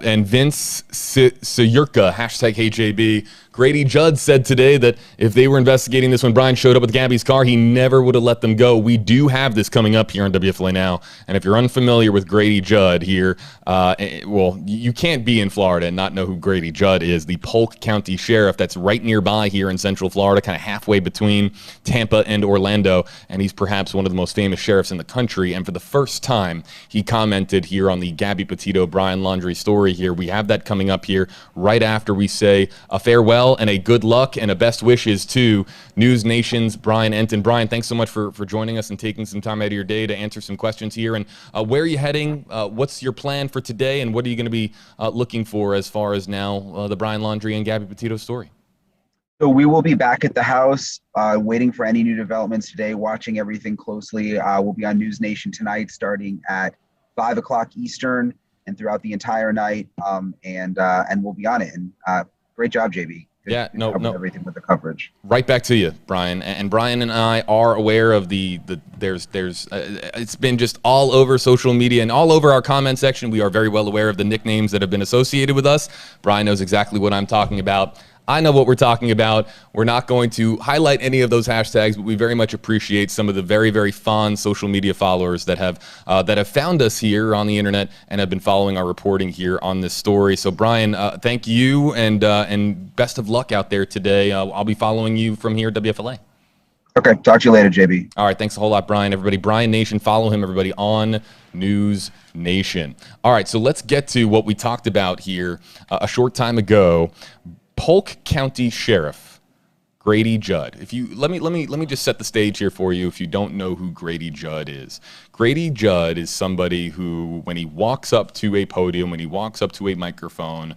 And Vince Sayurka, #HeyJB. Grady Judd said today that if they were investigating this when Brian showed up with Gabby's car, he never would have let them go. We do have this coming up here on WFLA Now. And if you're unfamiliar with Grady Judd here, well, you can't be in Florida and not know who Grady Judd is, the Polk County Sheriff that's right nearby here in Central Florida, kind of halfway between Tampa and Orlando. And he's perhaps one of the most famous sheriffs in the country. And for the first time, he commented here on the Gabby Petito, Brian Laundrie story here. We have that coming up here right after we say a farewell and a good luck and a best wishes to NewsNation's Brian Entin. Brian, thanks so much for joining us and taking some time out of your day to answer some questions here. And where are you heading? What's your plan for today? And what are you going to be looking for as far as now the Brian Laundrie and Gabby Petito story? So we will be back at the house, waiting for any new developments today, watching everything closely. We'll be on News Nation tonight, starting at 5 o'clock Eastern and throughout the entire night. And we'll be on it. And great job, JB. Yeah, no, everything with the coverage. Right back to you, Brian. And Brian and I are aware of it's been just all over social media and all over our comment section. We are very well aware of the nicknames that have been associated with us. Brian knows exactly what I'm talking about. I know what we're talking about. We're not going to highlight any of those hashtags, but we very much appreciate some of the very, very fond social media followers that have found us here on the internet and have been following our reporting here on this story. So, Brian, thank you and best of luck out there today. I'll be following you from here at WFLA. Okay, talk to you later, JB. All right, thanks a whole lot, Brian. Everybody, Brian Nation, follow him, everybody, on News Nation. All right, so let's get to what we talked about here a short time ago. Polk County Sheriff Grady Judd. If you let me just set the stage here for you if you don't know who Grady Judd is. Grady Judd is somebody who, when he walks up to a podium, when he walks up to a microphone,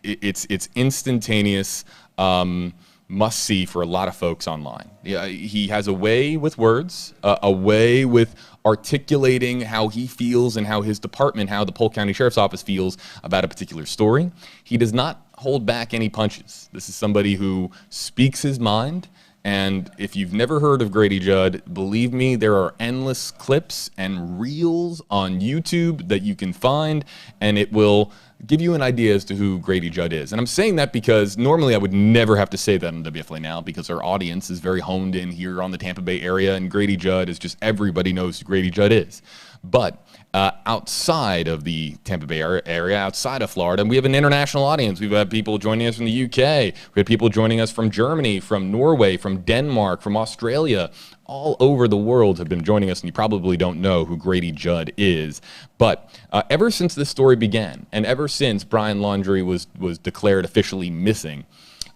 it's instantaneous must see for a lot of folks online. Yeah, he has a way with words, a way with articulating how he feels and how his department, how the Polk County Sheriff's Office feels about a particular story. He does not hold back any punches. This is somebody who speaks his mind. And if you've never heard of Grady Judd, believe me, there are endless clips and reels on YouTube that you can find, and it will give you an idea as to who Grady Judd is. And I'm saying that because normally I would never have to say that on WFLA Now, because our audience is very honed in here on the Tampa Bay area, and Grady Judd is just, everybody knows who Grady Judd is. But outside of the Tampa Bay area, outside of Florida, and we have an international audience. We've had people joining us from the UK. We had people joining us from Germany, from Norway, from Denmark, from Australia. All over the world have been joining us, and you probably don't know who Grady Judd is. But ever since this story began, and ever since Brian Laundrie was declared officially missing,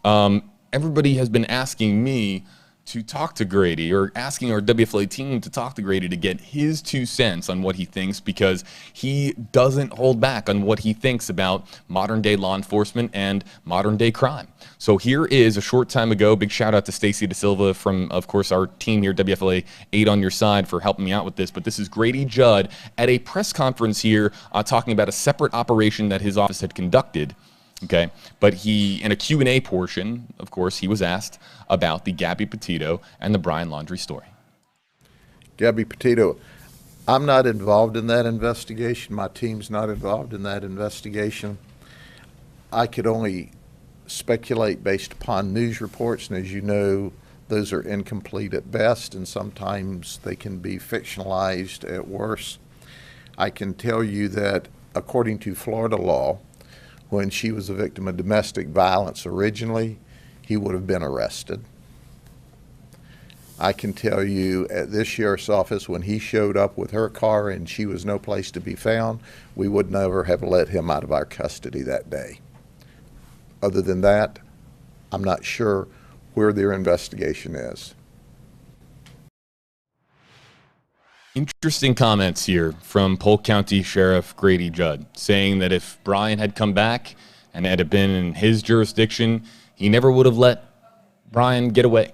everybody has been asking me to talk to Grady, or asking our WFLA team to talk to Grady to get his 2 cents on what he thinks, because he doesn't hold back on what he thinks about modern day law enforcement and modern day crime. So here is a short time ago, big shout out to Stacy DeSilva from, of course, our team here, WFLA 8 on your side, for helping me out with this. But this is Grady Judd at a press conference here talking about a separate operation that his office had conducted. Okay, but he, in a Q&A portion, of course, he was asked about the Gabby Petito and the Brian Laundrie story. Gabby Petito, I'm not involved in that investigation. My team's not involved in that investigation. I could only speculate based upon news reports, and as you know, those are incomplete at best, and sometimes they can be fictionalized at worst. I can tell you that according to Florida law, when she was a victim of domestic violence originally, he would have been arrested. I can tell you at this sheriff's office, when he showed up with her car and she was no place to be found, we would never have let him out of our custody that day. Other than that, I'm not sure where their investigation is. Interesting comments here from Polk County Sheriff Grady Judd, saying that if Brian had come back and had been in his jurisdiction, he never would have let Brian get away.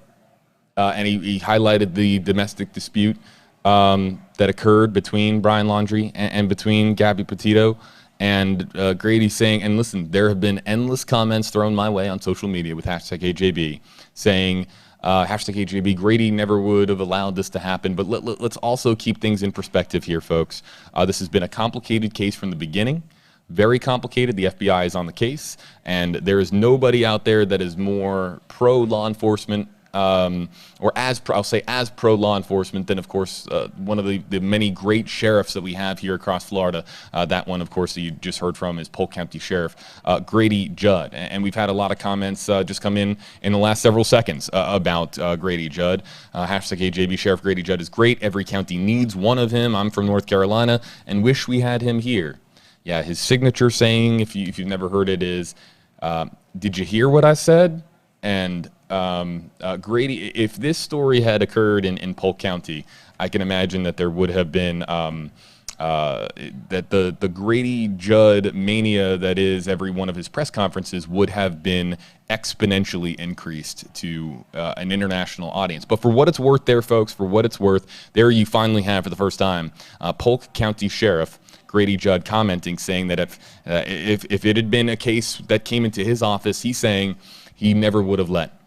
And he highlighted the domestic dispute that occurred between Brian Laundrie and between Gabby Petito. And Grady saying, and listen, there have been endless comments thrown my way on social media with #AJB saying, #AJB, Grady never would have allowed this to happen. But let's also keep things in perspective here, folks. This has been a complicated case from the beginning. Very complicated. The FBI is on the case, and there is nobody out there that is more pro law enforcement, or as pro law enforcement than, of course, one of the many great sheriffs that we have here across Florida. That one, of course, that you just heard from is Polk County Sheriff Grady Judd. And we've had a lot of comments just come in the last several seconds about Grady Judd. #AJB, Sheriff Grady Judd is great. Every county needs one of him. I'm from North Carolina and wish we had him here. Yeah, his signature saying, if you've never heard it, is, did you hear what I said? And Grady, if this story had occurred in Polk County, I can imagine that there would have been that the Grady Judd mania that is every one of his press conferences would have been exponentially increased to an international audience. But for what it's worth there, folks, for what it's worth, there you finally have for the first time Polk County Sheriff Grady Judd commenting, saying that if it had been a case that came into his office, he's saying he never would have let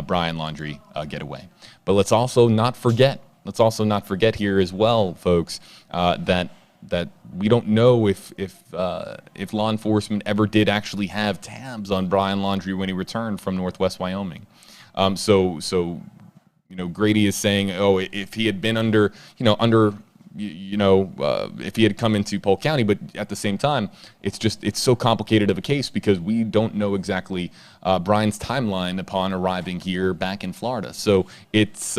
Brian Laundrie get away. But let's also not forget here as well, folks, that we don't know if law enforcement ever did actually have tabs on Brian Laundrie when he returned from Northwest Wyoming. So Grady is saying, oh, if he had been if he had come into Polk County, but at the same time, it's so complicated of a case because we don't know exactly Brian's timeline upon arriving here back in Florida. So it's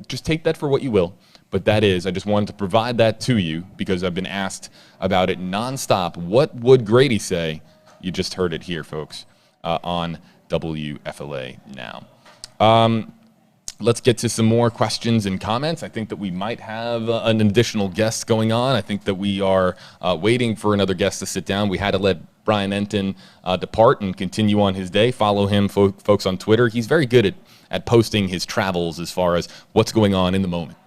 just take that for what you will. But that is, I just wanted to provide that to you because I've been asked about it nonstop. What would Grady say? You just heard it here, folks, on WFLA now. Let's get to some more questions and comments. I think that we might have an additional guest going on. I think that we are waiting for another guest to sit down. We had to let Brian Entin depart and continue on his day. Follow him, folks, on Twitter. He's very good at posting his travels as far as what's going on in the moment.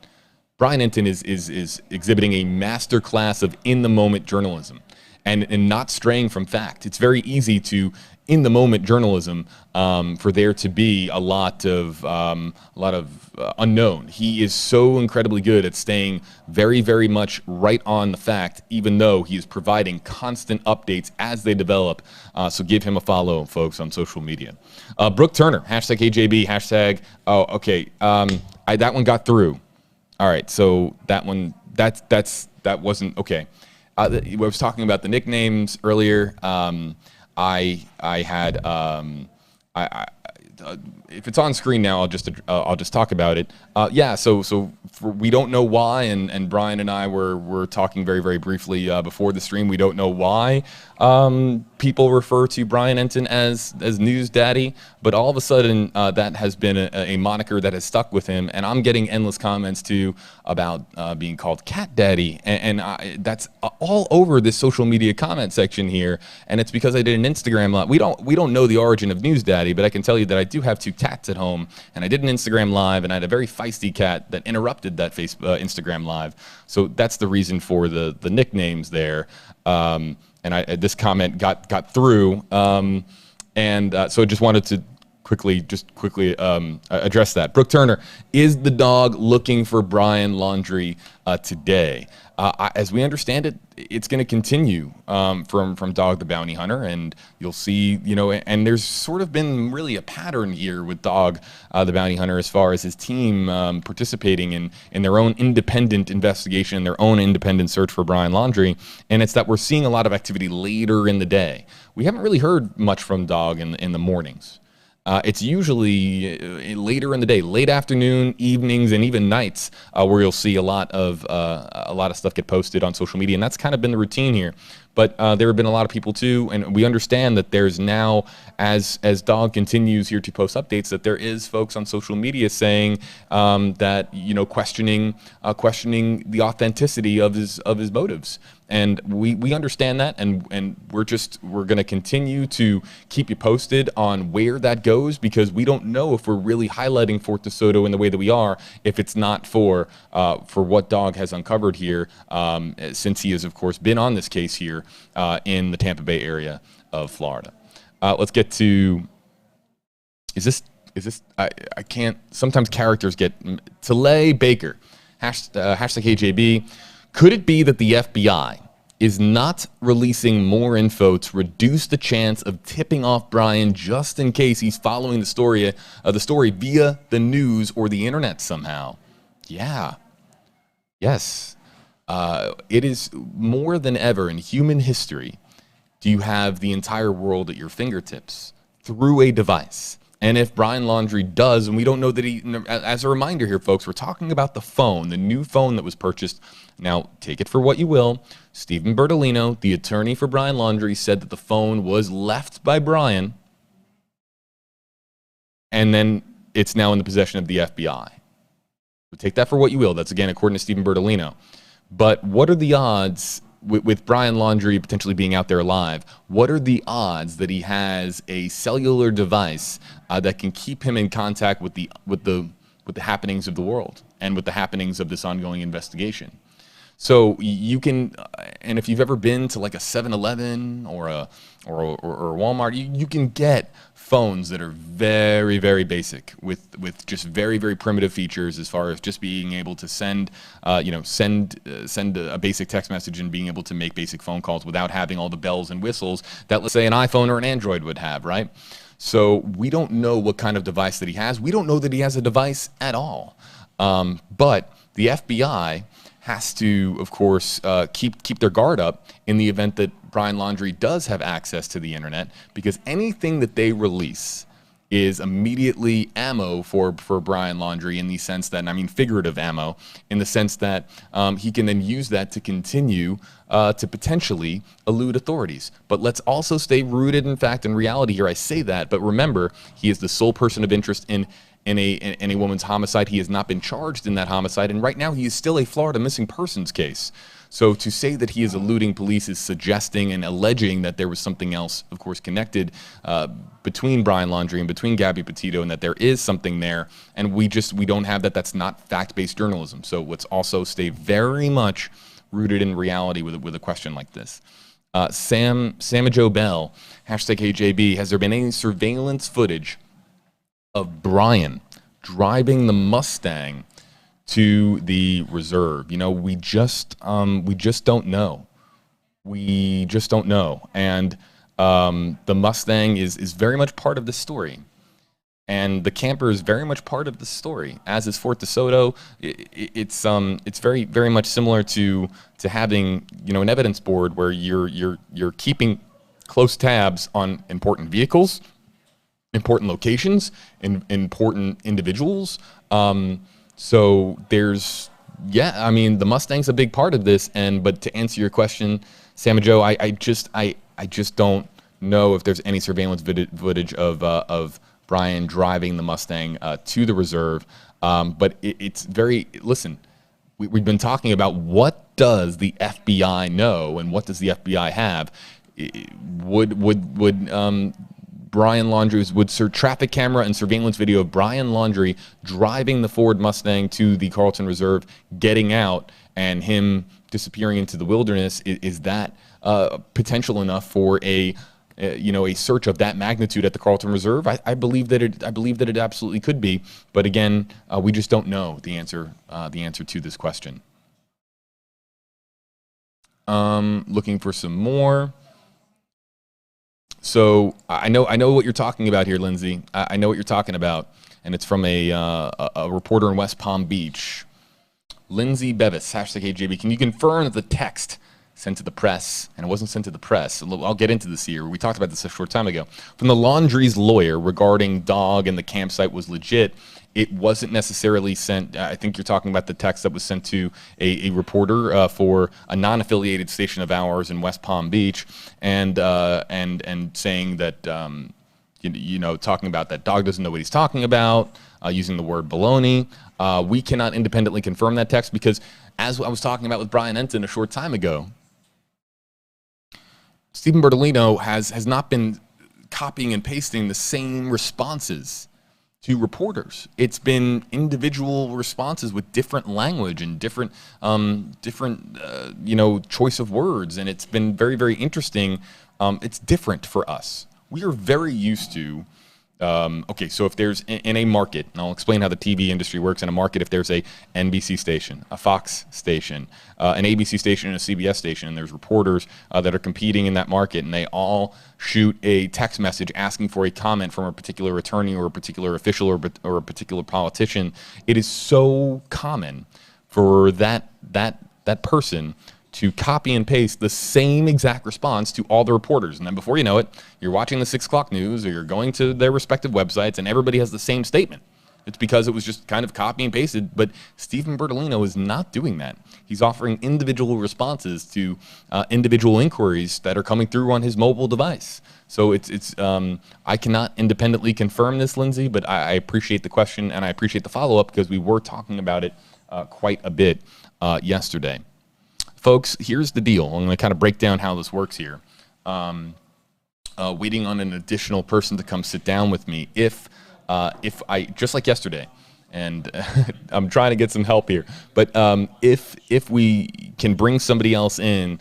Brian Entin is exhibiting a master class of in-the-moment journalism and not straying from fact. It's very easy to in-the-moment journalism for there to be a lot of unknown. He is so incredibly good at staying very, very much right on the fact, even though he is providing constant updates as they develop. So give him a follow, folks, on social media. Brooke Turner, hashtag AJB, hashtag, oh, okay, that one got through. All right, so that one, that wasn't, okay. I was talking about the nicknames earlier. I had, if it's on screen now, I'll just talk about it. Yeah, so we don't know why, and Brian and I were talking very, very briefly before the stream. We don't know why people refer to Brian Entin as News Daddy, but all of a sudden that has been a moniker that has stuck with him, and I'm getting endless comments too about being called Cat Daddy, and that's all over this social media comment section here, and it's because I did an Instagram live. We don't know the origin of News Daddy, but I can tell you that I do have 2 cats at home, and I did an Instagram live, and I had a very feisty cat that interrupted that Instagram live. So that's the reason for the nicknames there. And this comment got through, so I just wanted to quickly address that. Brooke Turner, is the dog looking for Brian Laundrie today? As we understand it, it's going to continue from Dog the Bounty Hunter, and you'll see, and there's sort of been really a pattern here with Dog the Bounty Hunter as far as his team participating in their own independent investigation, their own independent search for Brian Laundrie, and it's that we're seeing a lot of activity later in the day. We haven't really heard much from Dog in the mornings. It's usually later in the day, late afternoon, evenings, and even nights, where you'll see a lot of stuff get posted on social media, and that's kind of been the routine here. But there have been a lot of people too, and we understand that there's now, as Dog continues here to post updates, that there is folks on social media saying that questioning the authenticity of his motives. And we understand that, and we're going to continue to keep you posted on where that goes, because we don't know if we're really highlighting Fort DeSoto in the way that we are if it's not for what Dog has uncovered here, since he has, of course, been on this case here in the Tampa Bay area of Florida. Let's get to, is this, I can't, sometimes characters get, Talay Baker, hashtag KJB. Could it be that the FBI is not releasing more info to reduce the chance of tipping off Brian just in case he's following the story via the news or the internet somehow? Yeah. Yes. It is more than ever in human history. Do you have the entire world at your fingertips through a device? And if Brian Laundrie does, and we don't know that he, as a reminder here, folks, we're talking about the phone, the new phone that was purchased. Now, take it for what you will. Stephen Bertolino, the attorney for Brian Laundrie, said that the phone was left by Brian, and then it's now in the possession of the FBI. So take that for what you will. That's, again, according to Stephen Bertolino. But what are the odds, with Brian Laundrie potentially being out there alive, what are the odds that he has a cellular device that can keep him in contact with the happenings of the world and with the happenings of this ongoing investigation? So you can, and if you've ever been to like a 7-Eleven or a Walmart, you can get phones that are very, very basic with just very, very primitive features as far as just being able to send a basic text message and being able to make basic phone calls without having all the bells and whistles that, let's say, an iPhone or an Android would have, right? So we don't know what kind of device that he has. We don't know that he has a device at all. But the FBI has to, of course, keep their guard up in the event that Brian Laundrie does have access to the internet, because anything that they release is immediately ammo for Brian Laundrie, in the sense that, and I mean figurative ammo, in the sense that he can then use that to continue to potentially elude authorities. But let's also stay rooted in fact and reality here. I say that, but remember, he is the sole person of interest in a woman's homicide. He has not been charged in that homicide, and right now he is still a Florida missing persons case. So to say that he is eluding police is suggesting and alleging that there was something else, of course, connected between Brian Laundrie and between Gabby Petito, and that there is something there, and we don't have that. That's not fact-based journalism. So let's also stay very much rooted in reality with a question like this. Sam Joe Bell, #HeyJB, has there been any surveillance footage of Brian driving the Mustang to the reserve? You know, we just don't know. We just don't know. And the Mustang is very much part of this story. And the camper is very much part of the story, as is Fort DeSoto. It's very, very much similar to having, you know, an evidence board where you're keeping close tabs on important vehicles, important locations, and important individuals. So there's, I mean, the Mustang's a big part of this. But to answer your question, Sam and Joe, I just don't know if there's any surveillance footage of Brian driving the Mustang to the reserve. But it's very, listen, we've been talking about what does the FBI know and what does the FBI have. Would Brian Laundrie, would traffic camera and surveillance video of Brian Laundrie driving the Ford Mustang to the Carlton Reserve, getting out, and him disappearing into the wilderness, is that potential enough for a search of that magnitude at the Carlton Reserve? I believe that it absolutely could be, but again, we just don't know the answer to this question. Looking for some more. So I know what you're talking about here, Lindsay. I know what you're talking about, and it's from a reporter in West Palm Beach. Lindsay Bevis, #HeyJB. Can you confirm that the text sent to the press, and it wasn't sent to the press, I'll get into this here, we talked about this a short time ago, from the Laundrie's lawyer regarding dog and the campsite was legit? It wasn't necessarily sent. I think you're talking about the text that was sent to a reporter for a non-affiliated station of ours in West Palm Beach, and saying that talking about that dog doesn't know what he's talking about, using the word baloney. We cannot independently confirm that text because, as I was talking about with Brian Entin a short time ago, Stephen Bertolino has not been copying and pasting the same responses to reporters. It's been individual responses with different language and different choice of words, and it's been very, very interesting. It's different for us. We are very used to. So if there's in a market, and I'll explain how the TV industry works in a market, if there's a NBC station, a Fox station, an ABC station, and a CBS station, and there's reporters that are competing in that market, and they all shoot a text message asking for a comment from a particular attorney or a particular official or a particular politician, it is so common for that person to copy and paste the same exact response to all the reporters. And then before you know it, you're watching the 6 o'clock news or you're going to their respective websites and everybody has the same statement. It's because it was just kind of copy and pasted, but Stephen Bertolino is not doing that. He's offering individual responses to individual inquiries that are coming through on his mobile device. So I cannot independently confirm this, Lindsay, but I appreciate the question and I appreciate the follow-up because we were talking about it quite a bit yesterday. Folks, here's the deal. I'm going to kind of break down how this works here. Waiting on an additional person to come sit down with me. If I, just like yesterday, and I'm trying to get some help here, but if we can bring somebody else in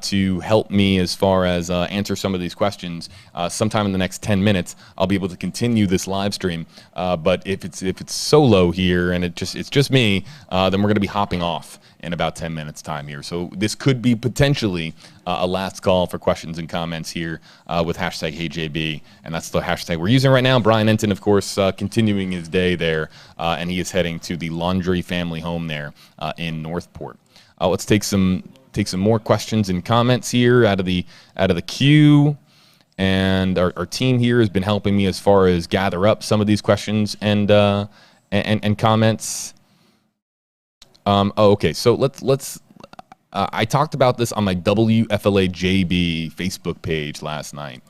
to help me as far as answer some of these questions, sometime in the next 10 minutes, I'll be able to continue this live stream. But if it's solo here and it's just me, then we're going to be hopping off in about 10 minutes time here. So this could be potentially a last call for questions and comments here with #HeyJB, and that's the hashtag we're using right now. Brian Entin, of course, continuing his day there, and he is heading to the Laundrie family home there in Northport. Let's take some more questions and comments here out of the queue, and our team here has been helping me as far as gather up some of these questions and comments. Okay, so let's. I talked about this on my WFLA JB Facebook page last night.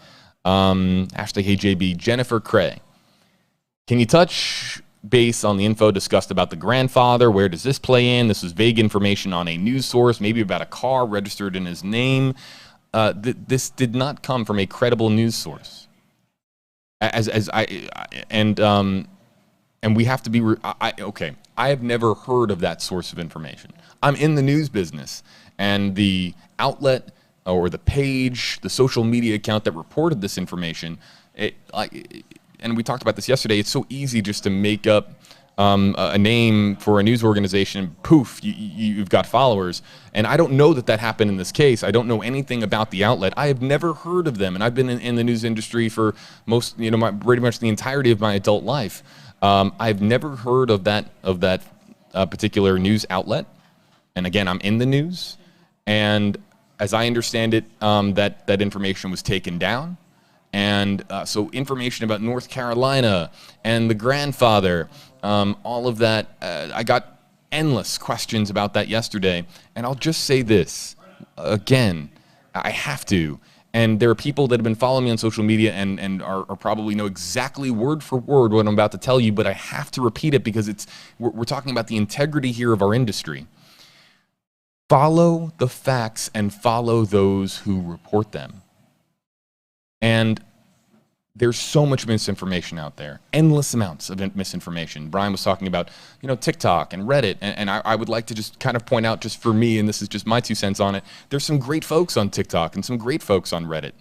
Hashtag Hey JB, Jennifer Cray. Can you touch base on the info discussed about the grandfather? Where does this play in? This was vague information on a news source, maybe about a car registered in his name. This did not come from a credible news source. And we have to be, okay, I have never heard of that source of information. I'm in the news business, and the outlet or the page, the social media account that reported this information, and we talked about this yesterday, it's so easy just to make up a name for a news organization, poof, you've got followers. And I don't know that happened in this case. I don't know anything about the outlet. I have never heard of them, and I've been in the news industry for pretty much the entirety of my adult life. I've never heard of that particular news outlet. And again, I'm in the news, and as I understand it, that information was taken down. And so information about North Carolina and the grandfather, all of that, I got endless questions about that yesterday. And I'll just say this, again, I have to. And there are people that have been following me on social media and are probably know exactly word for word what I'm about to tell you, but I have to repeat it because we're talking about the integrity here of our industry. Follow the facts and follow those who report them. And there's so much misinformation out there, endless amounts of misinformation. Brian was talking about, TikTok and Reddit, and I would like to just kind of point out, just for me, and this is just my 2 cents on it, there's some great folks on TikTok and some great folks on Reddit.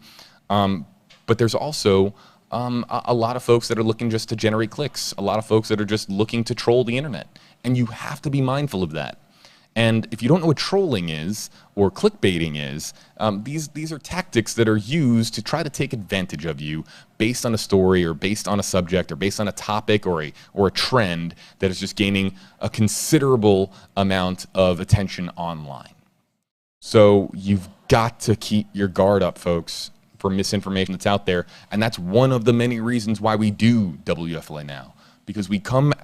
But there's also a lot of folks that are looking just to generate clicks, a lot of folks that are just looking to troll the internet, and you have to be mindful of that. And if you don't know what trolling is or clickbaiting is, these are tactics that are used to try to take advantage of you based on a story or based on a subject or based on a topic or a trend that is just gaining a considerable amount of attention online. So you've got to keep your guard up, folks, for misinformation that's out there. And that's one of the many reasons why we do WFLA Now, because we come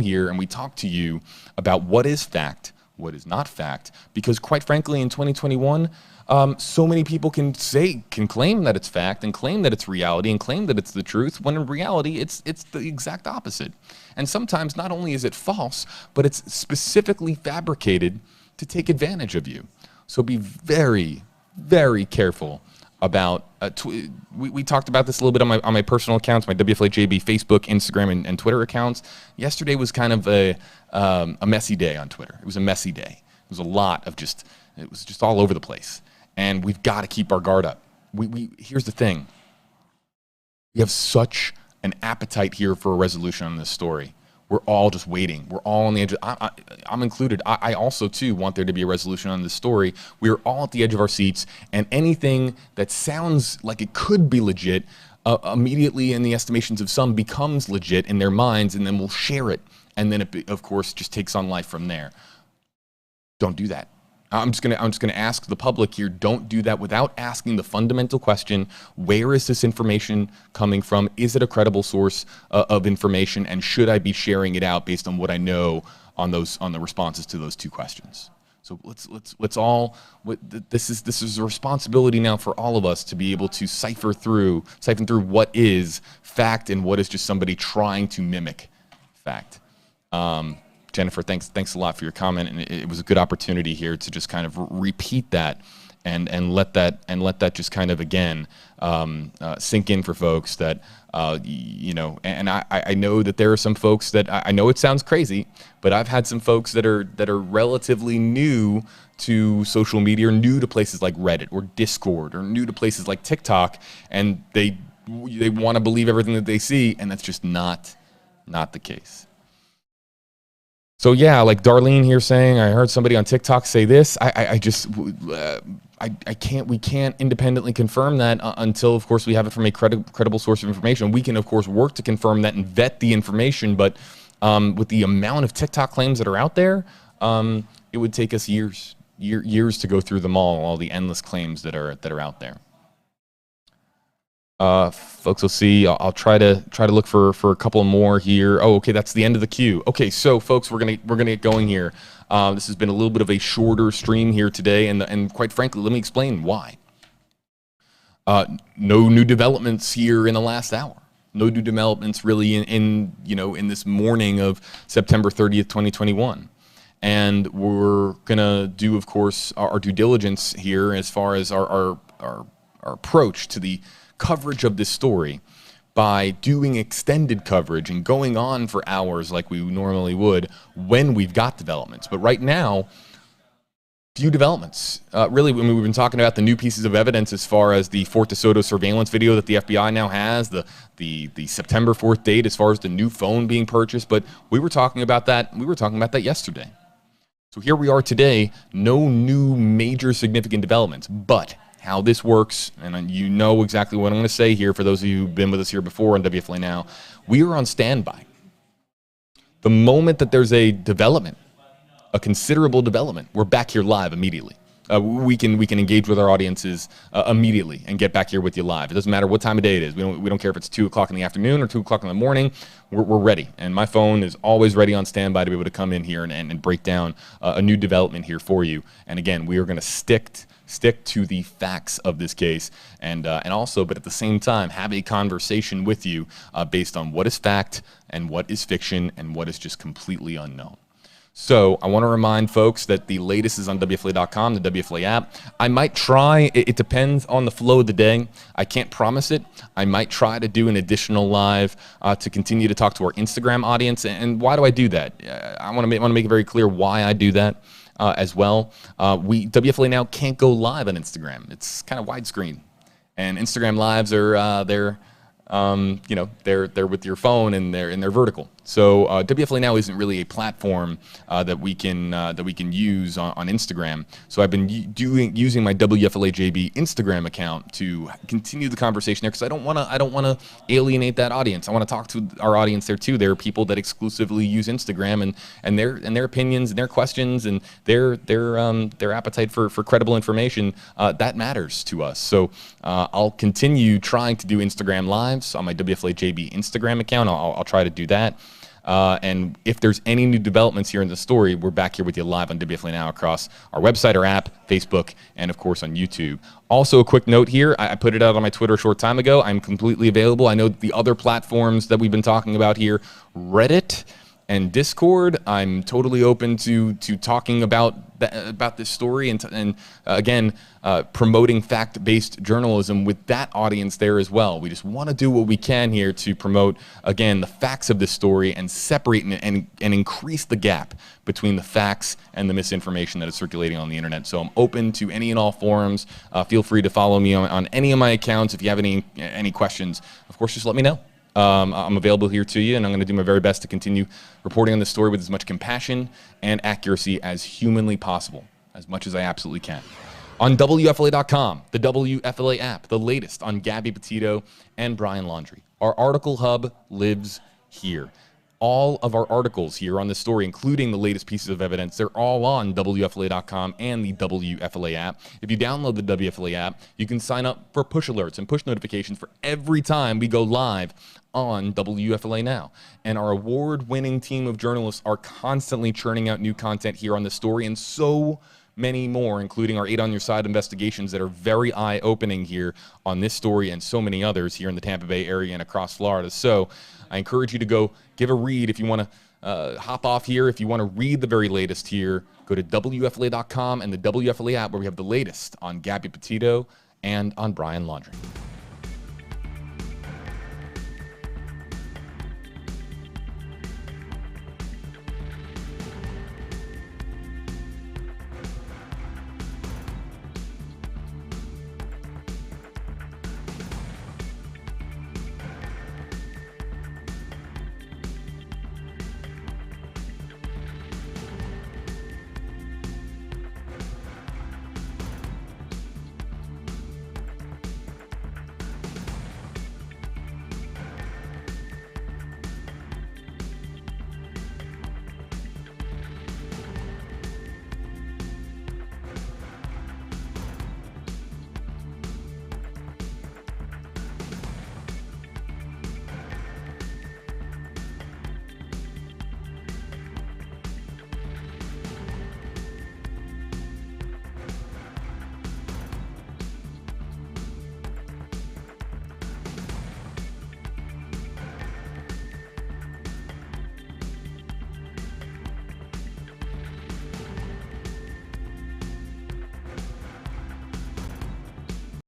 here and we talk to you about what is fact, what is not fact, because quite frankly, in 2021, so many people can claim that it's fact and claim that it's reality and claim that it's the truth, when in reality, it's the exact opposite. And sometimes not only is it false, but it's specifically fabricated to take advantage of you. So be very, very careful about, we talked about this a little bit on my personal accounts, my WFLA JB Facebook, Instagram, and Twitter accounts. Yesterday was kind of a messy day on Twitter. It was a messy day. It was a lot of it was just all over the place. And we've got to keep our guard up. Here's the thing. We have such an appetite here for a resolution on this story. We're all just waiting. We're all on the edge. I'm included. I also, too, want there to be a resolution on this story. We're all at the edge of our seats, and anything that sounds like it could be legit immediately, in the estimations of some, becomes legit in their minds, and then we'll share it. And then it, of course, just takes on life from there. Don't do that. I'm just gonna ask the public here, don't do that without asking the fundamental question, where is this information coming from? Is it a credible source of information? And should I be sharing it out based on what I know on the responses to those 2 questions? So let's all, this is a responsibility now for all of us to be able to siphon through what is fact and what is just somebody trying to mimic fact. Jennifer, thanks a lot for your comment, and it was a good opportunity here to just kind of repeat that and let that just kind of again sink in for folks that and I know that there are some folks that I know it sounds crazy, but I've had some folks that are relatively new to social media, or new to places like Reddit or Discord, or new to places like TikTok, and they want to believe everything that they see, and that's just not the case. So yeah, like Darlene here saying, I heard somebody on TikTok say this. We can't independently confirm that until, of course, we have it from a credible source of information. We can, of course, work to confirm that and vet the information, but with the amount of TikTok claims that are out there, it would take us years to go through them all the endless claims that are out there. Folks will see. I'll try to look for a couple more here. Oh, okay, that's the end of the queue. Okay, so folks, we're gonna get going here. This has been a little bit of a shorter stream here today, and quite frankly, let me explain why. No new developments here in the last hour. No new developments really in this morning of September 30th, 2021. And we're gonna do, of course, our due diligence here as far as our approach to the coverage of this story by doing extended coverage and going on for hours like we normally would when we've got developments. But right now, few developments. Really, I mean, we've been talking about the new pieces of evidence as far as the Fort DeSoto surveillance video that the FBI now has, the September 4th date as far as the new phone being purchased. But we were talking about that. We were talking about that yesterday. So here we are today. No new major significant developments, but how this works, and you know exactly what I'm going to say here for those of you who've been with us here before on WFLA Now, we are on standby. The moment that there's a development, a considerable development, we're back here live immediately. We can engage with our audiences immediately and get back here with you live. It doesn't matter what time of day it is. We don't care if it's 2 o'clock in the afternoon or 2 o'clock in the morning. We're ready, and my phone is always ready on standby to be able to come in here and break down a new development here for you. And again, we are going to stick to the facts of this case, and also, but at the same time, have a conversation with you based on what is fact and what is fiction and what is just completely unknown. So I want to remind folks that the latest is on WFLA.com, the WFLA app. I might try, it depends on the flow of the day. I can't promise it. I might try to do an additional live to continue to talk to our Instagram audience. And why do I do that? I want to make it very clear why I do that as well. WFLA Now can't go live on Instagram. It's kind of widescreen. And Instagram lives are, they're with your phone and they're vertical. So WFLA Now isn't really a platform that we can use on Instagram. So I've been using my WFLA JB Instagram account to continue the conversation there because I don't want to alienate that audience. I want to talk to our audience there too. There are people that exclusively use Instagram and their opinions and their questions and their appetite for credible information that matters to us. So I'll continue trying to do Instagram lives on my WFLA JB Instagram account. I'll try to do that. And if there's any new developments here in the story, we're back here with you live on WFLA Now across our website, our app, Facebook, and of course on YouTube. Also, a quick note here, I put it out on my Twitter a short time ago. I'm completely available. I know the other platforms that we've been talking about here, Reddit and Discord, I'm totally open to talking about this story and again, promoting fact-based journalism with that audience there as well. We just want to do what we can here to promote, again, the facts of this story and separate and increase the gap between the facts and the misinformation that is circulating on the internet. So I'm open to any and all forums. Feel free to follow me on any of my accounts. If you have any questions, of course, just let me know. I'm available here to you, and I'm going to do my very best to continue reporting on this story with as much compassion and accuracy as humanly possible, as much as I absolutely can. On WFLA.com, the WFLA app, the latest on Gabby Petito and Brian Laundrie. Our article hub lives here. All of our articles here on this story, including the latest pieces of evidence, they're all on WFLA.com and the WFLA app. If you download the WFLA app, you can sign up for push alerts and push notifications for every time we go live on WFLA Now. And our award-winning team of journalists are constantly churning out new content here on this story and so many more, including our 8 on Your Side investigations that are very eye-opening here on this story and so many others here in the Tampa Bay area and across Florida. So I encourage you to go give a read if you want to hop off here. If you want to read the very latest here, go to WFLA.com and the WFLA app where we have the latest on Gabby Petito and on Brian Laundrie.